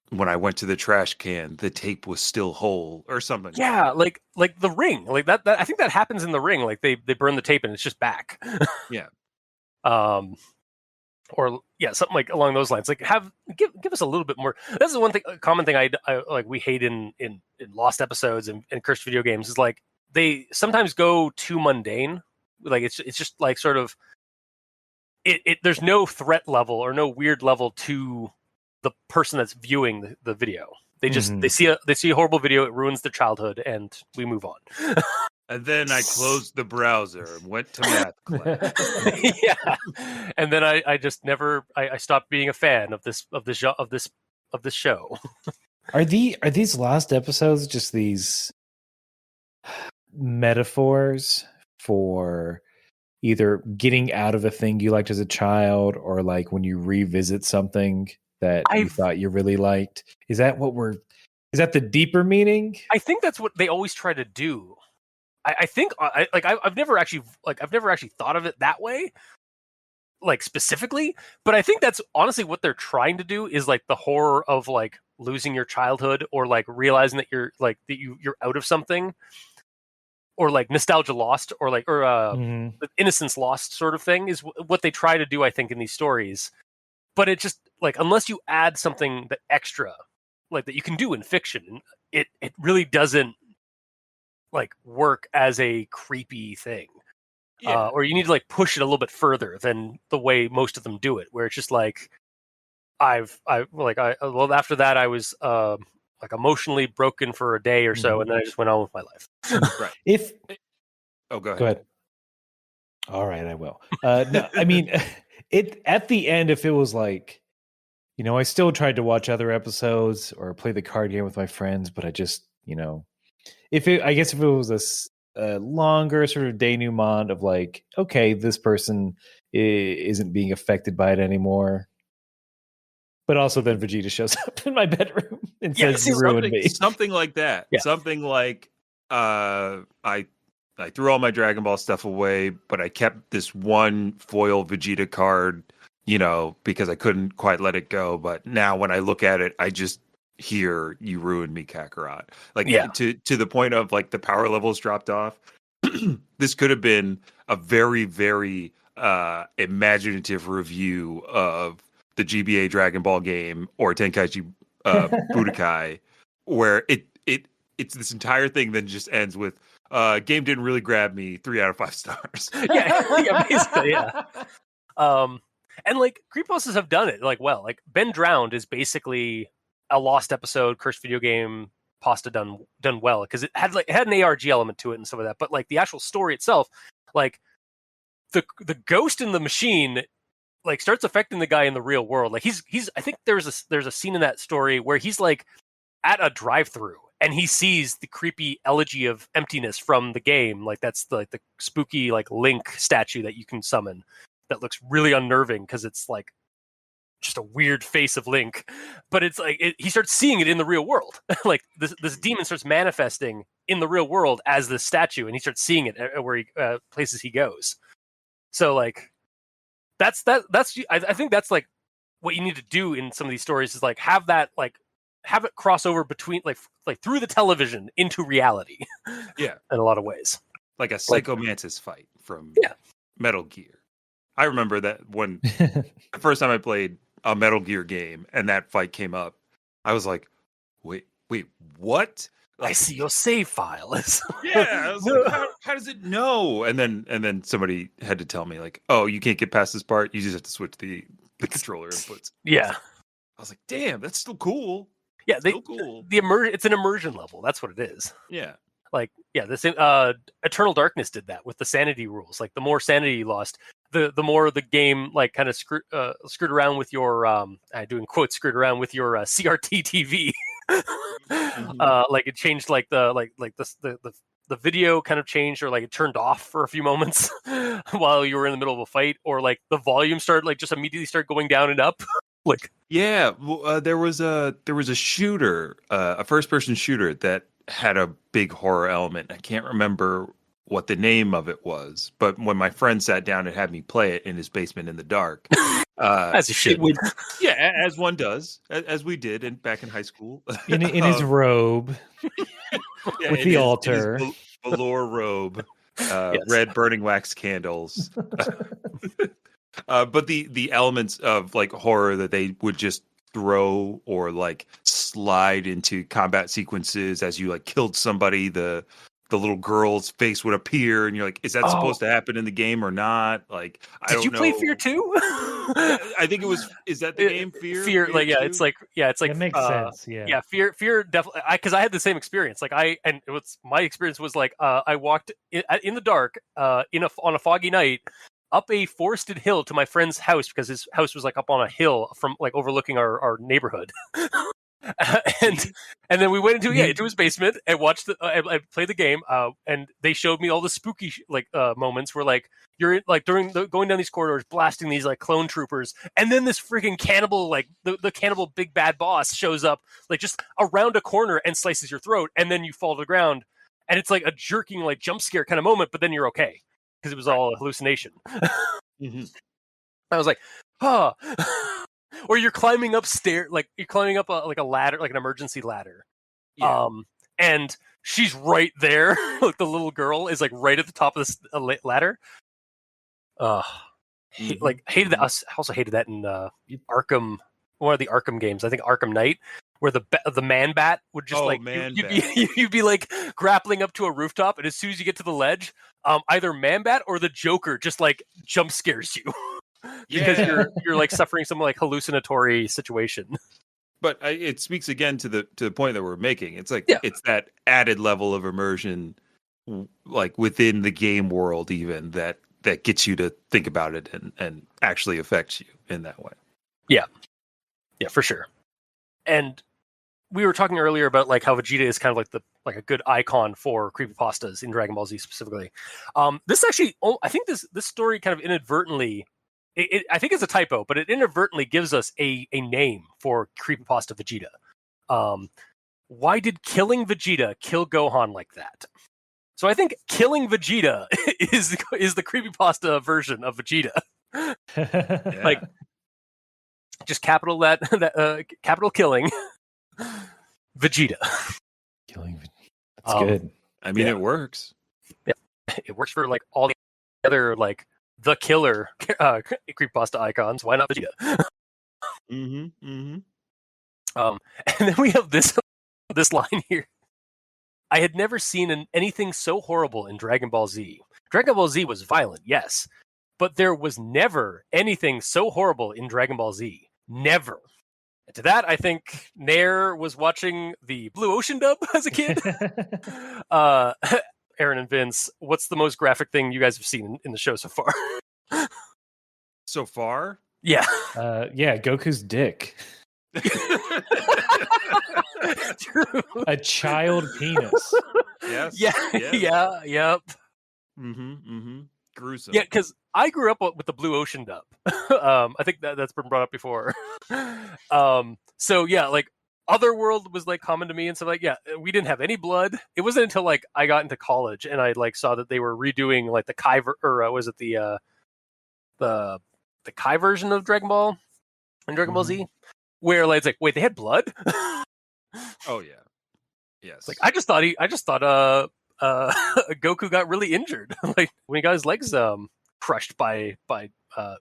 C: when I went to the trash can, the tape was still whole or something.
A: Yeah, like the Ring, like that I think that happens in the Ring. Like they burn the tape and it's just back.
C: Yeah.
A: Or yeah, something like along those lines. Like give us a little bit more. That's the one thing, a common thing I like we hate in Lost episodes and cursed video games is like they sometimes go too mundane. Like it's just like sort of there's no threat level or no weird level to the person that's viewing the video. They just they see a horrible video, it ruins their childhood, and we move on.
C: And then I closed the browser and went to math class.
A: Yeah, and then I just never I stopped being a fan of this show.
B: Are these Lost episodes just these metaphors for either getting out of a thing you liked as a child, or like when you revisit something that you thought you really liked? Is that the deeper meaning?
A: I think that's what they always try to do. I think I've never actually thought of it that way, like specifically, but I think that's honestly what they're trying to do is like the horror of like losing your childhood, or like realizing that you're like you're out of something, or like nostalgia lost, or like innocence lost sort of thing is what they try to do, I think, in these stories. But it just like, unless you add something that extra like that you can do in fiction, it really doesn't like work as a creepy thing. Or you need to like push it a little bit further than the way most of them do it, where it's just like after that I was like emotionally broken for a day or so, and then I just went on with my life.
C: Right. Go ahead.
B: All right, I will. No, I mean, it at the end, if it was like, I still tried to watch other episodes or play the card game with my friends, but I just, if it was a longer sort of denouement of like, okay, this person isn't being affected by it anymore. But also then Vegeta shows up in my bedroom and says, "You ruined me."
C: Something like that. Yeah. Something like, I threw all my Dragon Ball stuff away, but I kept this one foil Vegeta card, because I couldn't quite let it go. But now when I look at it, I just hear, "You ruined me, Kakarot." Like, to the point of like the power levels dropped off. This could have been a very, very imaginative review of the GBA Dragon Ball game or Tenkaichi Budokai, where it's this entire thing then just ends with game didn't really grab me, 3 out of 5 stars.
A: yeah, basically, yeah. And like creepypastas have done it like well. Like Ben Drowned is basically a Lost episode cursed video game pasta done well, because it had an ARG element to it and some of that, but like the actual story itself, like the ghost in the machine like starts affecting the guy in the real world. Like he's I think there's a scene in that story where he's like at a drive-through and he sees the creepy elegy of emptiness from the game. Like that's the spooky like Link statue that you can summon that looks really unnerving because it's like just a weird face of Link, but it's like he starts seeing it in the real world. Like this demon starts manifesting in the real world as this statue, and he starts seeing it where places he goes. So like that's I think that's like what you need to do in some of these stories is like have it cross over between like through the television into reality.
C: Yeah,
A: in a lot of ways,
C: like a Psycho Mantis fight from Metal Gear. I remember that when the first time I played a Metal Gear game and that fight came up, I was like, wait, what?
A: Like, I see your save file.
C: Yeah, I was like, how does it know? And then somebody had to tell me like, oh, you can't get past this part. You just have to switch the controller inputs.
A: Yeah.
C: I was like, damn, that's still cool.
A: Yeah, cool. It's an immersion level. That's what it is.
C: Yeah.
A: Like, yeah, this Eternal Darkness did that with the sanity rules. Like, the more sanity you lost, the more the game like kind of screwed around with your doing quotes screwed around with your CRT TV. Like it changed like the video kind of changed, or like it turned off for a few moments while you were in the middle of a fight, or like the volume started like just immediately start going down and up. Like
C: yeah, there was a shooter, a first person shooter that had a big horror element. I can't remember what the name of it was, but when my friend sat down and had me play it in his basement in the dark,
A: as you should,
C: as one does, as we did back in high school,
B: in his robe with the altar,
C: in his velour robe,
A: Yes.
C: red burning wax candles. But the elements of like horror that they would just throw or like slide into combat sequences as you like killed somebody, the little girl's face would appear, and you're like, is that supposed to happen in the game or not? Like, I don't know.
A: Did you play Fear 2?
C: I think it was. Is that the game Fear?
A: Fear, like
C: 2?
A: it's like
B: It makes sense. Yeah.
A: Fear definitely. Because I had the same experience. Like my experience was like I walked in the dark on a foggy night up a forested hill to my friend's house, because his house was like up on a hill from like overlooking our neighborhood. And then we went into his basement and watched I played the game, and they showed me all the spooky moments where like you're like during going down these corridors blasting these like clone troopers, and then this freaking cannibal, like the cannibal big bad boss shows up like just around a corner and slices your throat, and then you fall to the ground, and it's like a jerking like jump scare kind of moment, but then you're okay because it was all a hallucination.
C: Mm-hmm.
A: I was like, huh. Or you're climbing upstairs, like you're climbing up a ladder, like an emergency ladder.
C: Yeah.
A: And she's right there. Like the little girl is like right at the top of this ladder. Hated that. I also hated that in Arkham, one of the Arkham games. I think Arkham Knight, where the man bat would just you'd be like grappling up to a rooftop, and as soon as you get to the ledge, either man bat or the Joker just like jump scares you. Because you're like suffering some like hallucinatory situation.
C: But it speaks again to the point that we're making. It's like it's that added level of immersion, like within the game world, even that gets you to think about it and actually affects you in that way. Yeah,
A: for sure. And we were talking earlier about like how Vegeta is kind of like a good icon for creepypastas in Dragon Ball Z specifically. This actually, I think this story kind of inadvertently. I think it's a typo, but it inadvertently gives us a name for creepypasta Vegeta. Why did killing Vegeta kill Gohan like that? So I think killing Vegeta is the creepypasta version of Vegeta. Like just capital capital killing Vegeta.
B: Killing. That's good.
C: I mean, it works.
A: Yeah, it works for like all the other like the killer creepypasta icons. Why not Vegeta?
C: And
A: then we have this line here. I had never seen anything so horrible in Dragon Ball Z. Dragon Ball Z was violent, yes, but there was never anything so horrible in Dragon Ball Z. Never. And to that, I think Nair was watching the Blue Ocean dub as a kid. Aaron and Vince, what's the most graphic thing you guys have seen in the show so far?
C: So far?
A: Yeah.
B: Goku's dick.
A: True.
B: A child penis.
C: Yes.
A: Yeah. Yep.
C: Gruesome.
A: Yeah, because I grew up with the Blue Ocean dub. I think that's been brought up before. So yeah, like Otherworld was like common to me and stuff. Like, yeah, we didn't have any blood. It wasn't until like I got into college and I like saw that they were redoing like the Kai was it the Kai version of Dragon Ball and Dragon Ball Z, where like it's like, wait, they had blood?
C: Oh yeah, yes.
A: Like I just thought Goku got really injured, like when he got his legs crushed by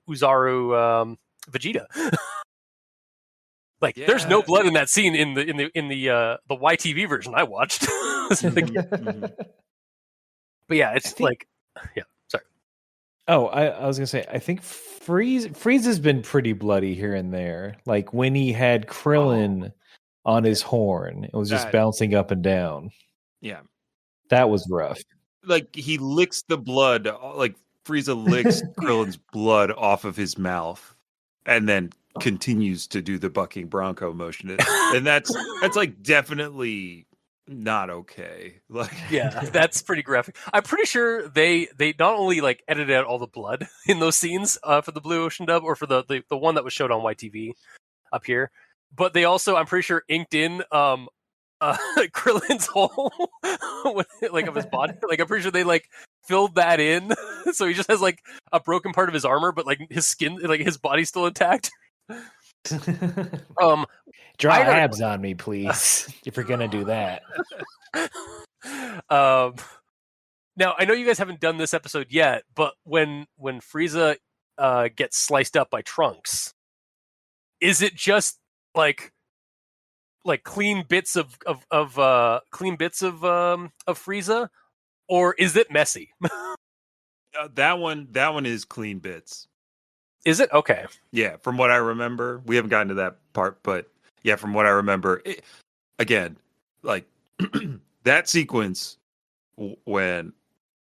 A: Uzaru Vegeta. Like, there's no blood in that scene in the YTV version I watched. But yeah, it's sorry.
B: Oh, I was gonna say, I think Freeze has been pretty bloody here and there. Like when he had Krillin on his horn, it was just bouncing up and down.
C: Yeah,
B: that was rough.
C: Like he licks the blood like Frieza licks Krillin's blood off of his mouth and then continues to do the bucking bronco motion. And that's like definitely not okay. Like,
A: yeah, that's pretty graphic. I'm pretty sure they not only like edited out all the blood in those scenes for the Blue Ocean dub or for the one that was showed on YTV up here, but they also, I'm pretty sure, inked in Krillin's hole like of his body. Like I'm pretty sure they like filled that in, so he just has like a broken part of his armor, but like his skin, like his body's still intact.
B: Draw abs on me, please, if you're gonna do that.
A: Now I know you guys haven't done this episode yet, but when Frieza gets sliced up by Trunks, is it just like clean bits of Frieza, or is it messy?
C: that one is clean bits.
A: Is it? Okay.
C: Yeah, from what I remember, we haven't gotten to that part, but yeah, from what I remember, again, like that sequence when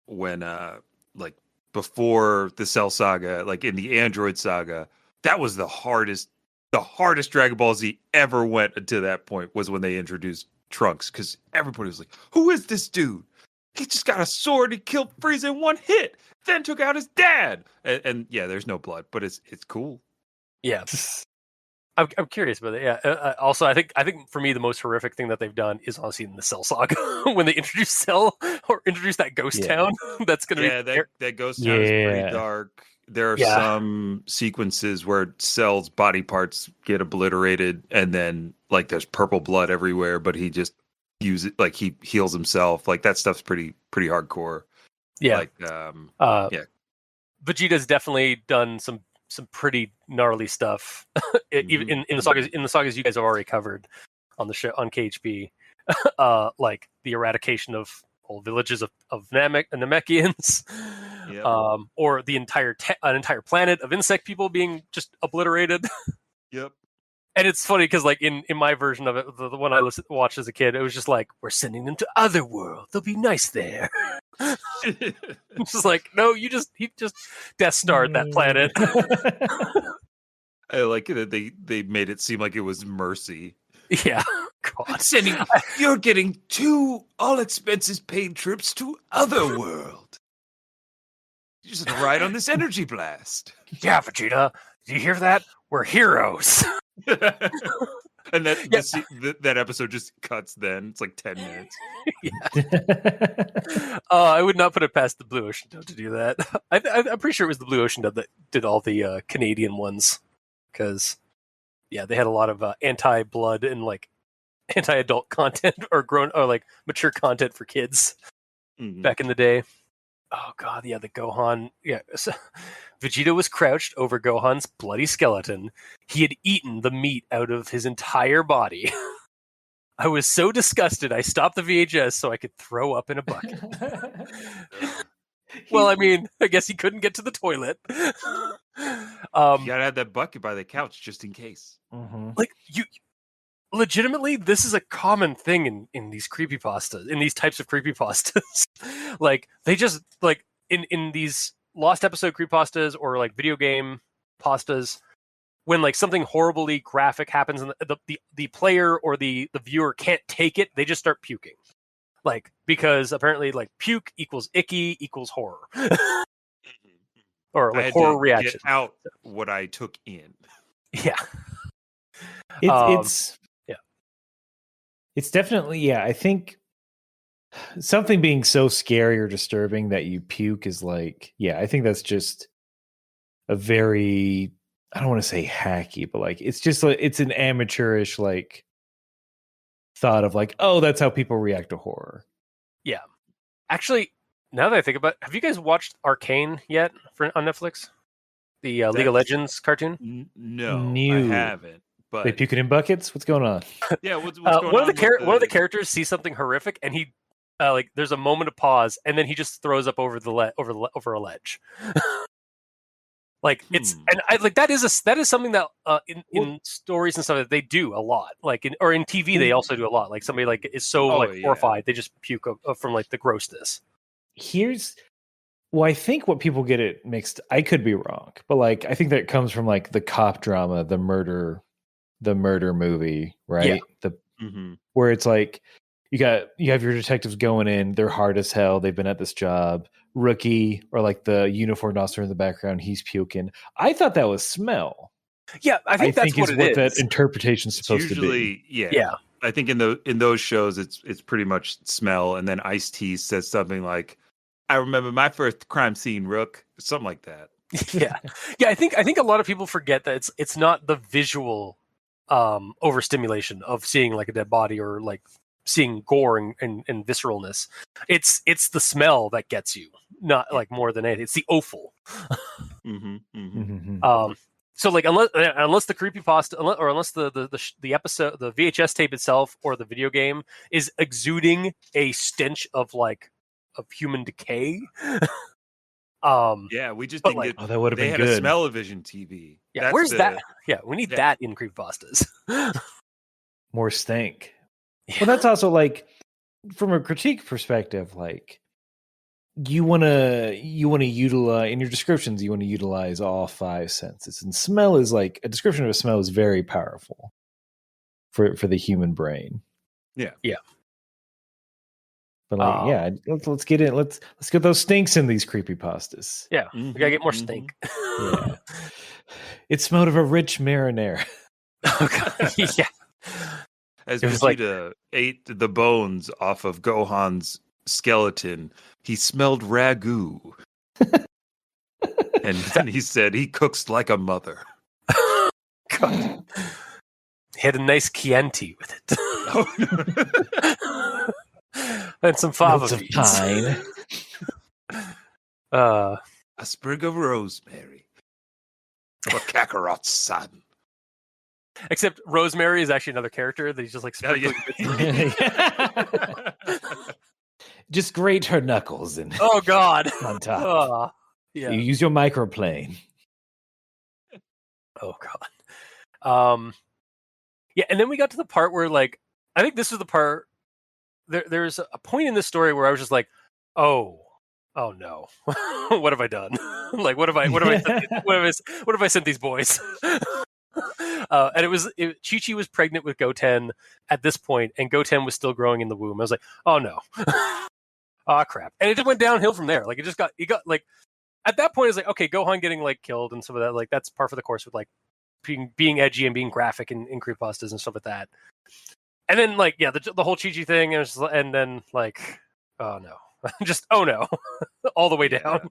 C: like before the Cell Saga, like in the Android Saga, that was the hardest Dragon Ball Z ever went to that point, was when they introduced Trunks, because everybody was like, who is this dude? He just got a sword, he killed Frieza in one hit, then took out his dad. And yeah, there's no blood, but it's cool.
A: Yeah. I'm curious about it. Yeah. Also, I think for me the most horrific thing that they've done is honestly in the Cell Saga when they introduce Cell or introduce that ghost town. That's gonna be
C: that ghost town is pretty dark. There are some sequences where Cell's body parts get obliterated, and then like there's purple blood everywhere, but he just uses it, like he heals himself. Like that stuff's pretty hardcore.
A: Yeah.
C: Like
A: Vegeta's definitely done some pretty gnarly stuff. Even in the sagas you guys have already covered on the show on KHP. Like the eradication of whole villages of Namekians. Yep. Or the an entire planet of insect people being just obliterated.
C: Yep.
A: And it's funny because, like, in my version of it, the one I watched as a kid, it was just like, we're sending them to Otherworld. They'll be nice there. It's just like, no, he just Death Starred that planet.
C: I like it that they made it seem like it was mercy.
A: Yeah. God.
C: You're getting 2 all expenses paid trips to Otherworld. You just have to ride on this energy blast.
A: Yeah, Vegeta. Do you hear that? We're heroes.
C: And that episode just cuts then. It's like 10 minutes.
A: Yeah. I would not put it past the Blue Ocean dub to do that. I'm pretty sure it was the Blue Ocean dub that did all the Canadian ones. Because, yeah, they had a lot of anti-blood and, like, anti-adult content or mature content for kids back in the day. Oh god, yeah, the Gohan. Yeah, so, Vegeta was crouched over Gohan's bloody skeleton. He had eaten the meat out of his entire body. I was so disgusted, I stopped the VHS so I could throw up in a bucket. Well, I mean, I guess he couldn't get to the toilet.
C: You gotta have that bucket by the couch just in case.
A: Like legitimately, this is a common thing in these creepypastas, in these types of creepypastas. Like they just like in these lost episode creepypastas or like video game pastas, when like something horribly graphic happens and the player or the viewer can't take it, they just start puking. Like, because apparently like puke equals icky equals horror. Or like horror reaction.
C: Get out what I took in.
A: Yeah.
B: It's definitely, I think something being so scary or disturbing that you puke is like, I think that's just a very, I don't want to say hacky, but like, it's just like, it's an amateurish like thought of like, oh, that's how people react to horror. Yeah.
A: Actually, now that I think about it, have you guys watched Arcane yet on Netflix? The League of Legends cartoon?
C: No, I haven't. But
B: they puke it in buckets? What's going on?
C: Yeah, what's going on?
A: One of the characters sees something horrific, and he like there's a moment of pause, and then he just throws up over over a ledge. Like it's and I like that is something that in stories and stuff that they do a lot. Like in TV they also do a lot. Like somebody like is so horrified they just puke from like the grossness.
B: Here's Well, I think what people get it mixed. I could be wrong, but like I think that comes from like the cop drama, the murder movie, right? Where it's like you have your detectives going in, they're hard as hell, they've been at this job. Rookie or like the uniformed officer in the background, he's puking. I thought that was smell.
A: Yeah, I think that's what
B: that interpretation is supposed to be.
C: Yeah. I think in those shows it's pretty much smell, and then Ice-T says something like, "I remember my first crime scene, Rook," something like that.
A: Yeah. I think a lot of people forget that it's not the visual overstimulation of seeing like a dead body or like seeing gore and visceralness. It's the smell that gets you, not like more than anything. It's the offal. So like unless the creepypasta or unless the episode, the VHS tape itself or the video game is exuding a stench of human decay.
C: We just didn't get.
B: Oh, that would have been good.
C: They had a smell-o-vision TV.
A: Yeah, where's that? Yeah, we need that in creepypastas.
B: More stank. Yeah. Well, that's also like from a critique perspective, like you want to utilize in your descriptions, you want to utilize all five senses, and smell is like a description of a smell is very powerful for the human brain.
C: Yeah.
B: But let's get in. Let's get those stinks in these creepypastas.
A: Yeah, we gotta get more stink.
B: Yeah. It smelled of a rich marinara.
A: Oh god, yeah.
C: As Vegeta ate the bones off of Gohan's skeleton, he smelled ragu. And then he said he cooks like a mother.
A: God. He had a nice Chianti with it. And some fava beans.
C: A sprig of rosemary. Or Kakarot's son.
A: Except Rosemary is actually another character that he's just like
B: just grate her knuckles and
A: oh god
B: on top.
A: Yeah.
B: You use your microplane.
A: Oh god. Yeah, and then we got to the part where like I think this is the part there's a point in this story where I was just like, oh no. What have I done? Like what have I sent these boys? And Chi-Chi was pregnant with Goten at this point, and Goten was still growing in the womb. I was like, oh no. Oh crap. And it just went downhill from there. Like it got like at that point it's like, okay, Gohan getting like killed and some of that, like that's par for the course with like being edgy and being graphic in creepypastas and stuff like that. And then like the whole Chi-Chi thing and then like oh no. Just oh no. All the way down.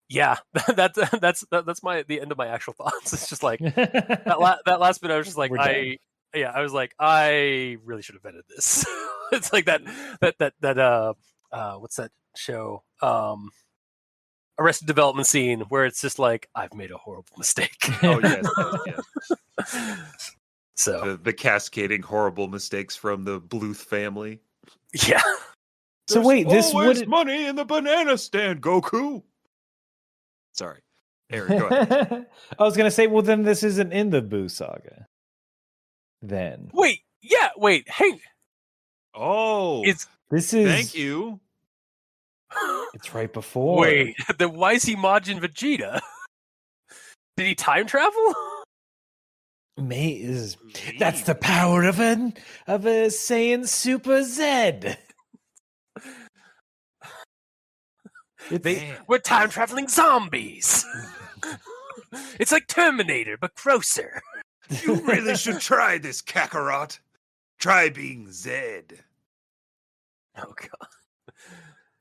A: Yeah, that's the end of my actual thoughts. It's just like that last bit. I was just like, I was like, I really should have vetted this. It's like that what's that show? Arrested Development scene where it's just like, I've made a horrible mistake.
C: Oh yes.
A: So
C: the cascading horrible mistakes from the Bluth family.
A: Yeah.
B: So wait, this
C: would money in the banana stand, Goku. Sorry, Eric, go ahead.
B: I was going to say, well, then this isn't in the Buu saga. Then.
A: Wait, hey.
C: Oh.
B: This is...
C: Thank you.
B: It's right before.
A: Wait, then why is he Majin Vegeta? Did he time travel?
B: That's the power of a Saiyan Super Z.
A: We're time traveling zombies. It's like Terminator, but grosser.
C: You really should try this, Kakarot. Try being Zed.
A: Oh god.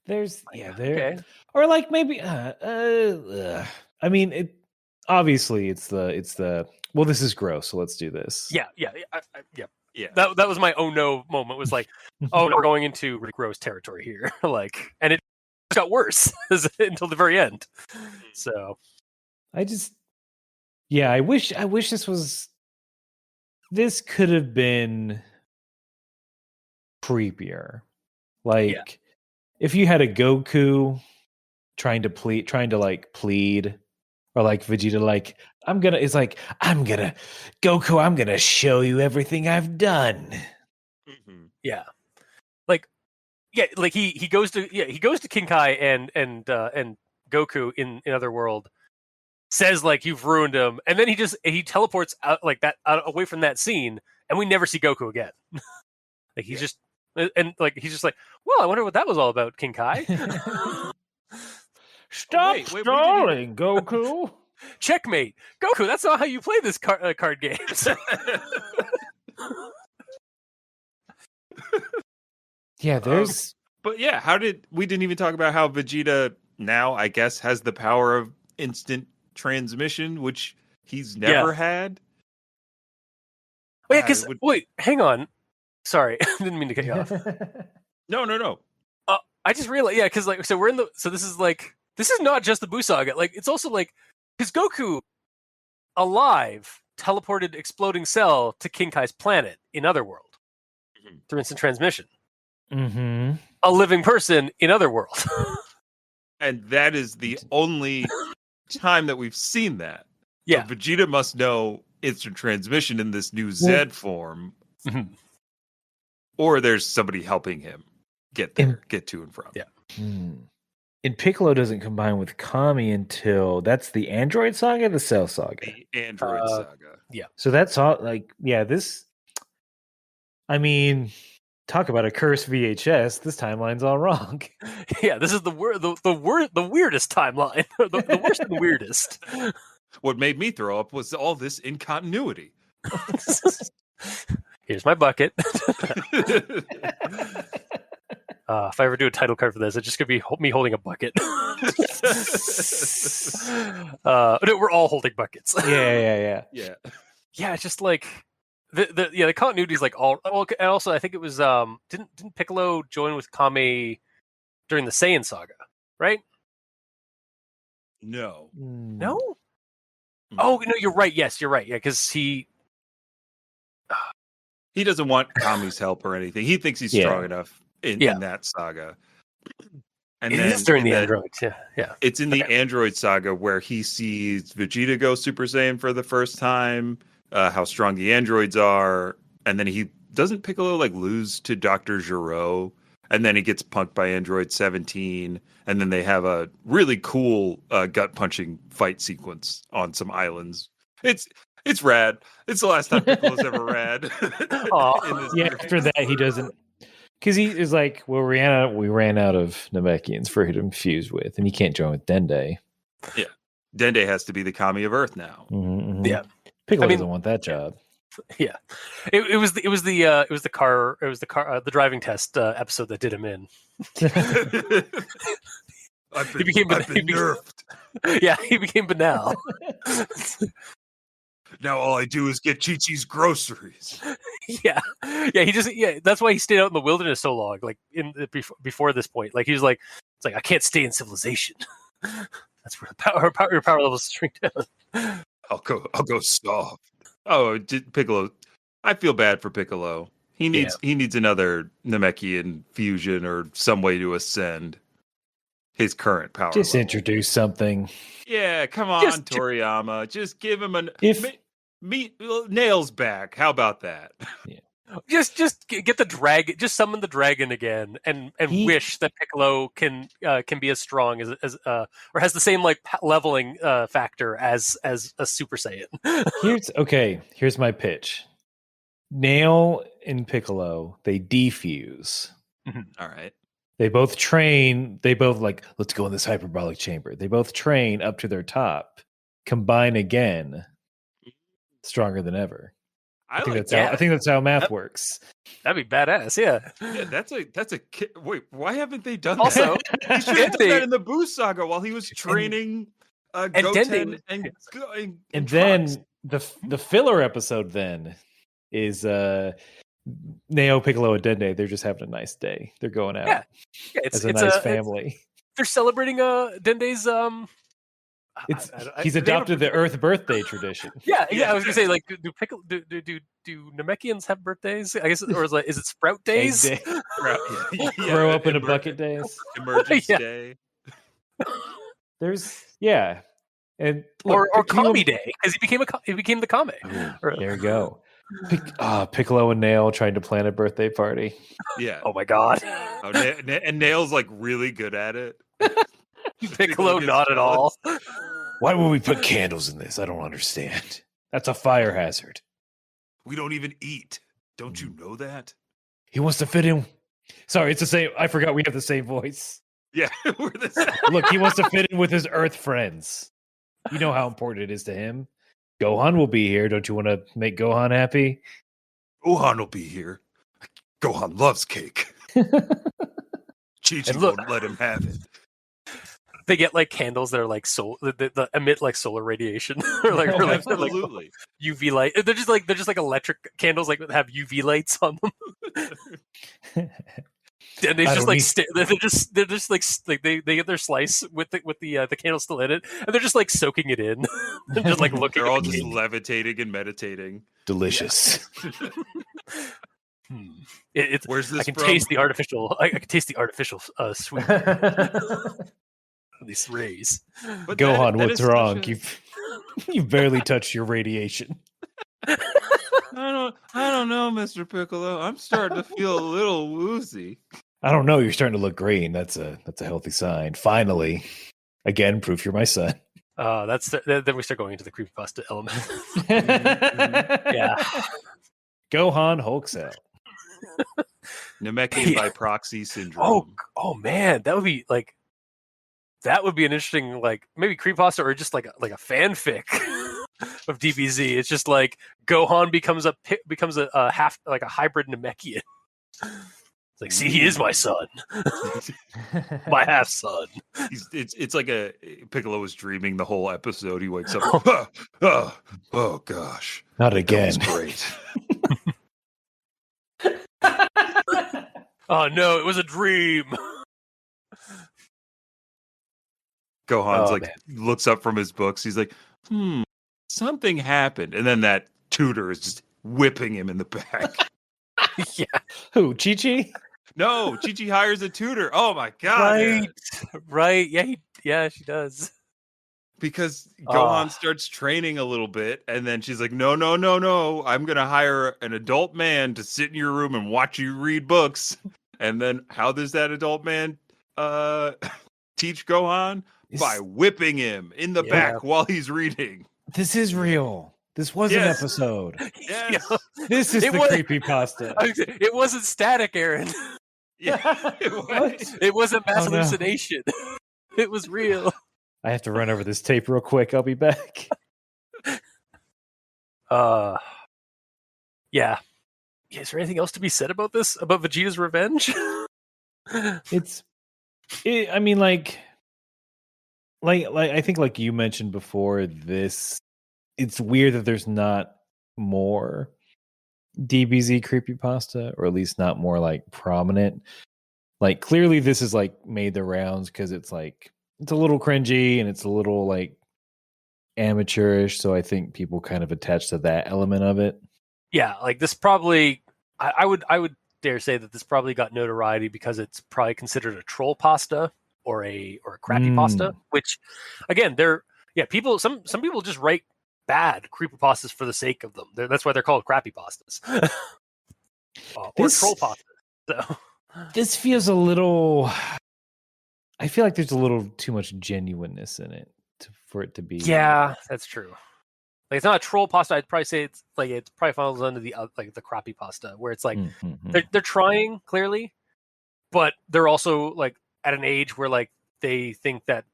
B: Okay. Or like maybe I mean it obviously it's the well, this is gross, so let's do this.
A: Yeah. That was my oh no moment. Was like, oh no, we're going into really gross territory here. Like, and it got worse until the very end. So,
B: I wish this could have been creepier. Like, if you had a Goku trying to plead, or like Vegeta, like Goku, I'm gonna show you everything I've done.
A: Yeah, like like he goes to Kinkai and Goku in Otherworld, says like you've ruined him, and then he teleports out like that away from that scene, and we never see Goku again. Like he's just like, well, I wonder what that was all about, Kinkai.
B: Stop stalling, Goku.
A: Checkmate, Goku. That's not how you play this card games.
B: Yeah, there's.
C: But yeah, we didn't even talk about how Vegeta now, I guess, has the power of instant transmission, which he's never had.
A: Oh, yeah, because wait, hang on. Sorry, didn't mean to cut you off.
C: No.
A: I just realized, yeah, because like, so this is not just the Buu Saga. Like, it's also like, because Goku, alive, teleported Exploding Cell to Kinkai's planet in Otherworld through instant transmission.
B: Mm-hmm.
A: A living person in Otherworld.
C: And that is the only time that we've seen that.
A: Yeah.
C: So Vegeta must know instant transmission in this new Z form.
A: Mm-hmm.
C: Or there's somebody helping him get there, get to and from.
A: Yeah.
B: And Piccolo doesn't combine with Kami until that's the Android Saga, the Cell Saga.
C: The Android Saga.
A: Yeah.
B: So that's all. Like, yeah, this. I mean, talk about a cursed VHS. This timeline's all wrong.
A: Yeah, this is the weirdest timeline. the worst and weirdest.
C: What made me throw up was all this incontinuity.
A: Here's my bucket. If I ever do a title card for this, it's just gonna be me holding a bucket. We're all holding buckets.
B: Yeah.
A: Yeah, it's just like the continuity is like all. Well, and also I think it was didn't Piccolo join with Kame during the Saiyan saga, right?
C: No.
A: Oh no, you're right. Yes, you're right. Yeah, because he
C: doesn't want Kami's help or anything. He thinks he's strong enough in that saga. And
A: it
C: then
A: is during the androids. Yeah.
C: It's in the Android Saga where he sees Vegeta go Super Saiyan for the first time, how strong the androids are, and then he doesn't Piccolo like lose to Dr. Gero, and then he gets punked by Android 17, and then they have a really cool gut punching fight sequence on some islands. It's rad. It's the last time Piccolo's ever rad.
B: After that he doesn't, because he is like, well, we ran out of Namekians for him to fuse with, and he can't join with Dende.
C: Yeah, Dende has to be the Kami of Earth now.
B: Mm-hmm.
A: Yeah,
B: Piccolo doesn't want that job.
A: Yeah, it was the driving test episode that did him in. He became nerfed. Yeah, he became banal.
C: Now all I do is get Chi-Chi's groceries.
A: Yeah. That's why he stayed out in the wilderness so long. Like before this point, like he was like, it's like I can't stay in civilization. That's where your power levels shrink down.
C: I'll go soft. Oh, Piccolo. I feel bad for Piccolo. He needs another Namekian fusion or some way to ascend his current power.
B: Just
C: level.
B: Introduce something.
C: Yeah, come on, Toriyama. Just give him nails back. How about that?
B: Yeah.
A: Just get the dragon. Just summon the dragon again, and wish that Piccolo can be as strong as or has the same like leveling factor as a Super Saiyan.
B: Here's my pitch. Nail and Piccolo, they defuse.
A: Mm-hmm.
C: All right.
B: They both train. They both like, let's go in this hyperbolic chamber. They both train up to their top. Combine again. Stronger than ever. I think that's how math works.
A: That'd be badass. Yeah.
C: That's a wait. Why haven't they done
A: also,
C: that? He should have done that in the Buu Saga while he was training Goten
B: and then the filler episode then is Neo, Piccolo, and Dende. They're just having a nice day. They're going out as a nice family.
A: They're celebrating Dende's
B: he's adopted the Earth birthday tradition.
A: Yeah. I was gonna say, like, do Namekians have birthdays? I guess, or is it Sprout Days?
B: Day. Grow up in a bucket days.
C: Emergence Day.
B: There's and
A: look, or Kami Day, because he became the Kame.
B: There you go. Piccolo and Nail trying to plan a birthday party.
C: Yeah.
A: Oh my god.
C: Oh, and Nail's like really good at it.
A: Piccolo,
C: gets
A: not at all.
B: Why would we put candles in this? I don't understand. That's a fire hazard.
C: We don't even eat. Don't you know that?
B: He wants to fit in. Sorry, it's the same. I forgot we have the same voice.
C: Yeah, we're the same.
B: Look, he wants to fit in with his Earth friends. You know how important it is to him. Gohan will be here. Don't you want to make Gohan happy?
C: Gohan will be here. Gohan loves cake. Chi-Chi won't let him have it.
A: They get like candles that are like that emit like solar radiation, or like
C: Absolutely.
A: UV light. They're just like electric candles, like that have UV lights on them. And they just like they're just like they get their slice with the candle still in it, and they're just like soaking it in, and just like looking.
C: They're all just levitating and meditating.
B: Delicious.
A: Yeah.
C: Where's this?
A: I can taste the artificial. I can taste the artificial sweet. These rays.
B: But Gohan, what's wrong? You've barely touched your radiation.
C: I don't know, Mr. Piccolo. I'm starting to feel a little woozy.
B: I don't know. You're starting to look green. That's a healthy sign. Finally, again, proof you're my son.
A: Then we start going into the creepypasta element. Yeah.
B: Gohan hulks out.
C: Namekian by proxy syndrome.
A: Oh man, that would be an interesting maybe creepypasta or just like a fanfic of DBZ. It's just like Gohan becomes a half like a hybrid Namekian. It's like, see, he is my son, my half son.
C: It's like a Piccolo was dreaming the whole episode. He wakes up. Oh gosh,
B: not again.
C: That was great.
A: Oh no, it was a dream.
C: Gohan's looks up from his books. He's like, something happened. And then that tutor is just whipping him in the back.
A: Yeah.
B: Who, Chi-Chi?
C: No, Chi-Chi hires a tutor. Oh my god.
A: Right. Yeah, she does.
C: Because Gohan starts training a little bit, and then she's like, no. I'm going to hire an adult man to sit in your room and watch you read books. And then how does that adult man teach Gohan? By whipping him in the back while he's reading.
B: This is real. This was an episode.
C: Yes.
B: This is the creepypasta.
A: It wasn't static, Aaron.
C: Yeah.
A: It wasn't mass hallucination. It was real.
B: I have to run over this tape real quick. I'll be back.
A: Yeah. Is there anything else to be said about this? About Vegeta's revenge?
B: I mean, like I think, like you mentioned before, this. It's weird that there's not more DBZ creepypasta, or at least not more like prominent. Like, clearly, this is like made the rounds because it's like it's a little cringy and it's a little like amateurish. So I think people kind of attach to that element of it. Yeah,
A: like this probably. I would dare say that this probably got notoriety because it's probably considered a troll pasta or a crappy pasta. Which, again, people. Some people just write bad creepypastas for the sake of them. That's why they're called crappy pastas. Or troll pastas. So
B: this feels a little. I feel like there's a little too much genuineness in it for it to be.
A: Yeah, that's true. Like, it's not a troll pasta. I'd probably say it probably falls under the the crappy pasta, where it's like they're trying clearly, but they're also like at an age where like they think that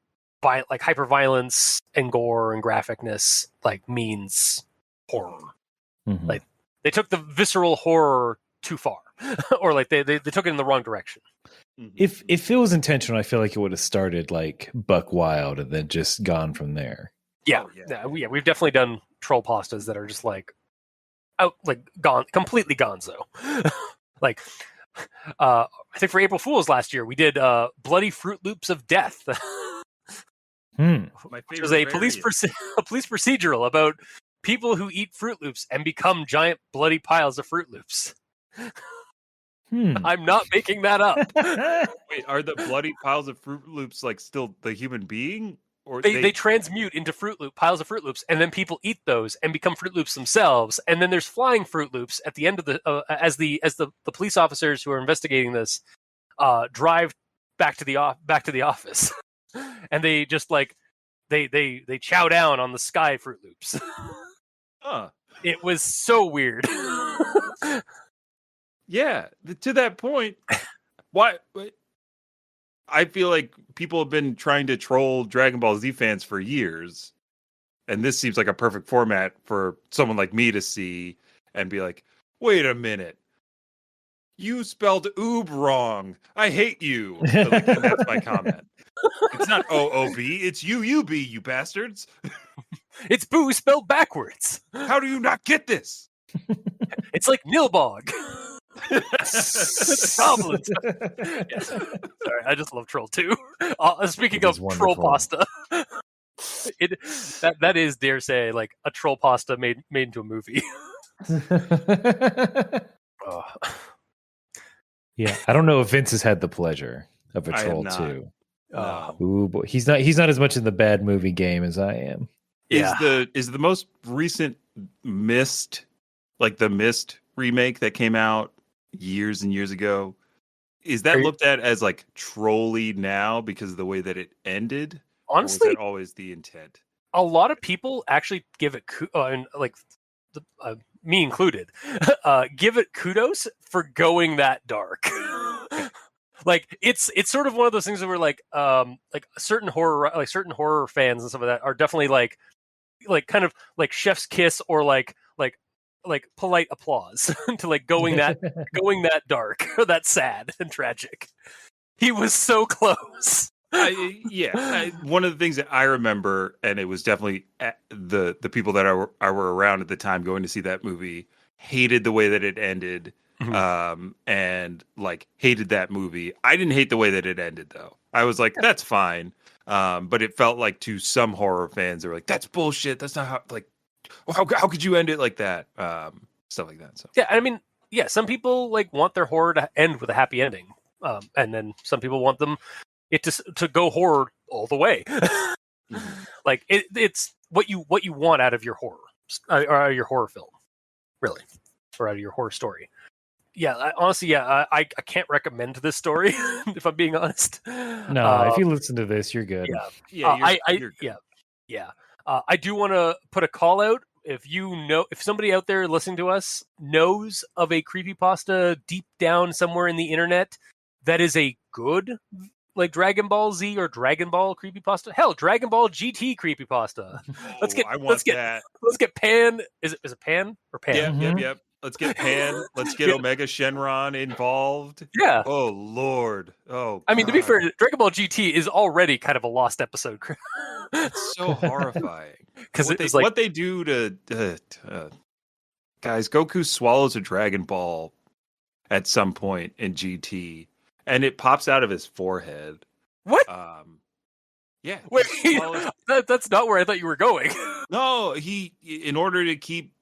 A: hyper violence and gore and graphicness like means horror. Like they took the visceral horror too far, or like they took it in the wrong direction.
B: If it was intentional, I feel like it would have started like Buck Wild and then just gone from there.
A: Yeah, we've definitely done troll pastas that are just like gone, completely gonzo. Like, I think for April Fool's last year, we did Bloody Fruit Loops of Death. Which was a police procedural about people who eat Fruit Loops and become giant bloody piles of Fruit Loops. I'm not making that up.
C: Wait, are the bloody piles of Fruit Loops like still the human being?
A: They transmute into piles of Fruit Loops, and then people eat those and become Fruit Loops themselves. And then there's flying Fruit Loops at the end of as the police officers who are investigating this drive back to the office, and they just like they chow down on the sky Fruit Loops. It was so weird.
C: Yeah, to that point, why? I feel like people have been trying to troll Dragon Ball Z fans for years, and this seems like a perfect format for someone like me to see and be like, "Wait a minute, you spelled oob wrong. I hate you." Like, and that's my comment. It's not OOB, it's UUB, you bastards.
A: It's boo spelled backwards.
C: How do you not get this?
A: It's like Nilbog. Problems. Yes. Sorry, I just love Troll 2. Speaking of troll pasta, that is, dare say, like a troll pasta made into a movie.
B: Yeah, I don't know if Vince has had the pleasure of a Troll 2. Ooh, boy. He's not as much in the bad movie game as I am.
C: Yeah. Is the most recent Mist, like the Mist remake that came out years and years ago, is that looked at as like trolly now because of the way that it ended?
A: Honestly,
C: or was that always the intent?
A: A lot of people actually give it and like me included, give it kudos for going that dark. Like it's sort of one of those things where like certain horror fans and stuff like that are definitely like kind of like chef's kiss or like polite applause to like going that dark or that sad and tragic. He was so close.
C: One of the things that I remember, and it was definitely the people that I were around at the time going to see that movie, hated the way that it ended. And like hated that movie. I didn't hate the way that it ended though. I was like, that's fine. But it felt like to some horror fans, they were like, that's bullshit. That's not how, like, how could you end it like that? Stuff like that. So
A: yeah, I mean, yeah, some people like want their horror to end with a happy ending. And then some people want it to go horror all the way. Like it's what you want out of your horror or out of your horror film, really, or out of your horror story. Yeah, honestly, I can't recommend this story if I'm being honest.
B: No, if you listen to this, you're good.
A: Yeah, you're good. I do want to put a call out. If somebody out there listening to us knows of a creepypasta deep down somewhere in the internet that is a good like Dragon Ball Z or Dragon Ball creepypasta, hell, Dragon Ball GT creepypasta. Let's get Pan. Is it Pan or Pan?
C: Yep. Let's get Pan. Let's get Omega Shenron involved.
A: Yeah.
C: Oh Lord. Oh.
A: I mean, to be fair, Dragon Ball GT is already kind of a lost episode.
C: It's so horrifying
A: because
C: what they do to guys. Goku swallows a Dragon Ball at some point in GT, and it pops out of his forehead.
A: What?
C: Yeah.
A: Wait, that's not where I thought you were going.
C: No, in order to keep,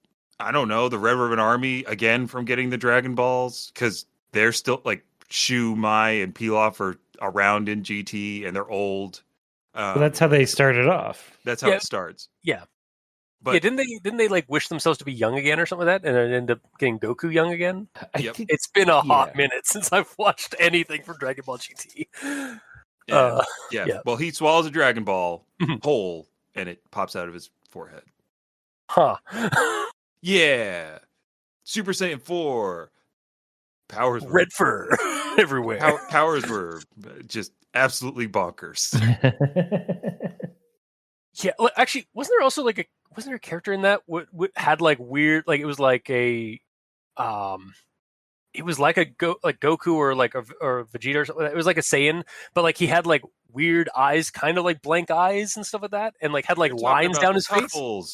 C: I don't know, the Red Ribbon Army again from getting the Dragon Balls, because they're still like Shu, Mai, and Pilaf are around in GT, and they're old.
B: Well, that's how they started off.
C: That's how it starts.
A: Yeah, but didn't they like wish themselves to be young again or something like that, and then end up getting Goku young again? It's been a hot minute since I've watched anything from Dragon Ball GT.
C: Well, he swallows a Dragon Ball whole, and it pops out of his forehead.
A: Huh.
C: Yeah. Super Saiyan 4. Powers were
A: red fur everywhere.
C: Powers were just absolutely bonkers.
A: Yeah, actually, wasn't there also like wasn't there a character in that what had like weird, like it was like a it was like Goku or like or Vegeta or something. It was like a Saiyan, but like he had like weird eyes, kind of like blank eyes and stuff like that, and like had like lines down his face.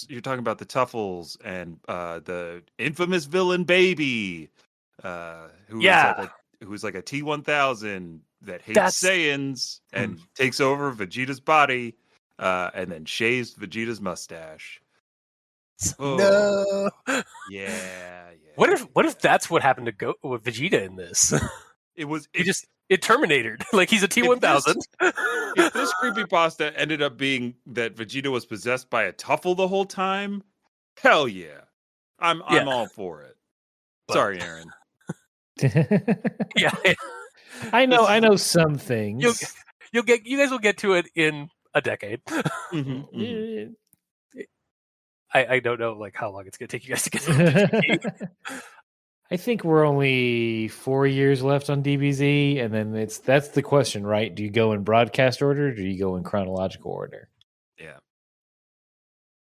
C: You're talking about the Tuffles and the infamous villain Baby, who was like a T-1000 that hates Saiyans and takes over Vegeta's body, and then shaves Vegeta's mustache. Oh.
A: No.
C: Yeah.
A: What if that's what happened to with Vegeta in this?
C: It
A: Terminated. Like he's a T-1000.
C: if this creepypasta ended up being that Vegeta was possessed by a Tuffle the whole time, hell yeah. I'm all for it.
A: But-
C: Sorry, Aaron.
A: Yeah.
B: I know some things.
A: You guys will get to it in a decade. I don't know like how long it's gonna take you guys to get to DBZ.
B: I think we're only 4 years left on DBZ, and then that's the question, right? Do you go in broadcast order, or do you go in chronological order?
C: Yeah.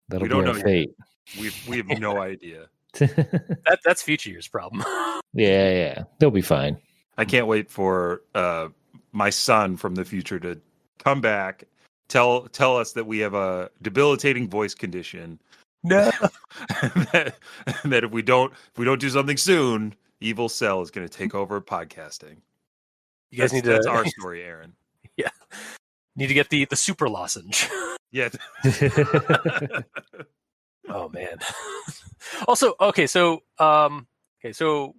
B: That'll
C: We
B: be
C: don't
B: our
C: know
B: fate.
C: We have no idea.
A: That's future year's problem.
B: Yeah, they'll be fine.
C: I can't wait for my son from the future to come back, tell us that we have a debilitating voice condition.
A: No.
C: that if we don't do something soon, Evil Cell is going to take over podcasting.
A: You guys
C: That's our story, Aaron.
A: Yeah. Need to get the super lozenge.
C: Yeah.
A: Oh man. Also, okay, so we're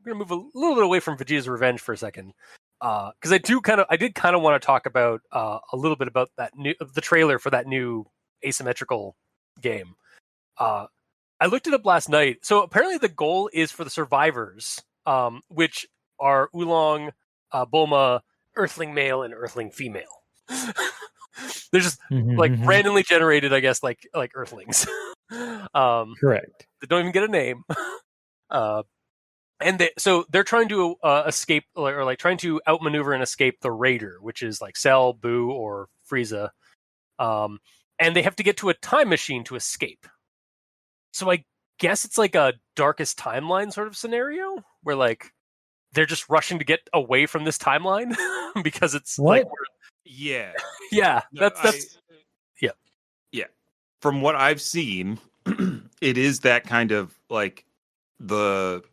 A: gonna move a little bit away from Vegeta's Revenge for a second, because I did kind of want to talk about a little bit about the trailer for that new asymmetrical game. I looked it up last night. So apparently the goal is for the survivors, which are Oolong, Bulma, Earthling male, and Earthling female. They're just like randomly generated, I guess, like Earthlings.
B: Correct.
A: They don't even get a name. And they're trying to escape, or like trying to outmaneuver and escape the Raider, which is like Cell, Boo, or Frieza. And they have to get to a time machine to escape. So I guess it's like a Darkest Timeline sort of scenario where like they're just rushing to get away from this timeline because it's
B: what?
A: Like
C: Yeah.
A: Yeah,
C: No,
A: that's
C: yeah. From what I've seen, it is that kind of like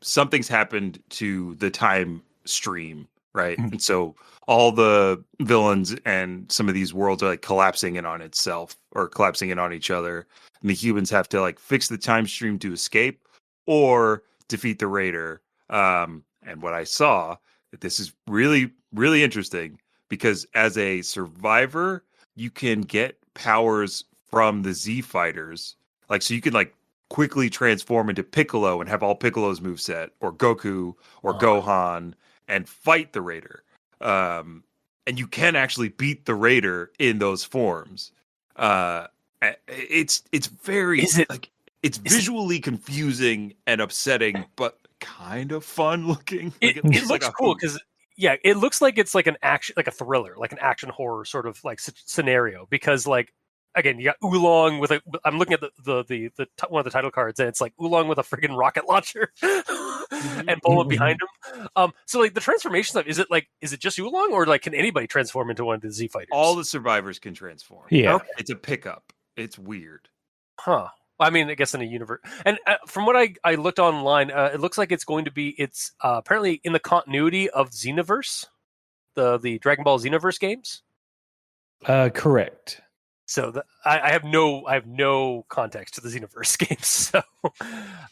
C: something's happened to the time stream, right? And so all the villains and some of these worlds are like collapsing in on itself or collapsing in on each other. And the humans have to like fix the time stream to escape or defeat the Raider. And what I saw, this is really, really interesting because as a survivor, you can get powers from the Z fighters. Like, so you can like quickly transform into Piccolo and have all Piccolo's moveset, or Goku or Gohan, and fight the Raider. And you can actually beat the Raider in those forms. It's very it's visually confusing and upsetting, but kind of fun looking.
A: It looks cool because it looks like it's like an action, like a thriller, like an action horror sort of like scenario. Because like again, you got Oolong with I'm looking at the one of the title cards, and it's like Oolong with a friggin' rocket launcher, and Bulma behind him. So like the transformation stuff, is it just Oolong, or like can anybody transform into one of the Z fighters?
C: All the survivors can transform.
B: Yeah,
A: okay.
C: It's a pickup. It's weird.
A: Huh. I mean, I guess in a universe, and from what I looked online, it looks like it's going to be apparently in the continuity of Xenoverse, the Dragon Ball Xenoverse games.
B: Correct.
A: So I have no context to the Xenoverse games, so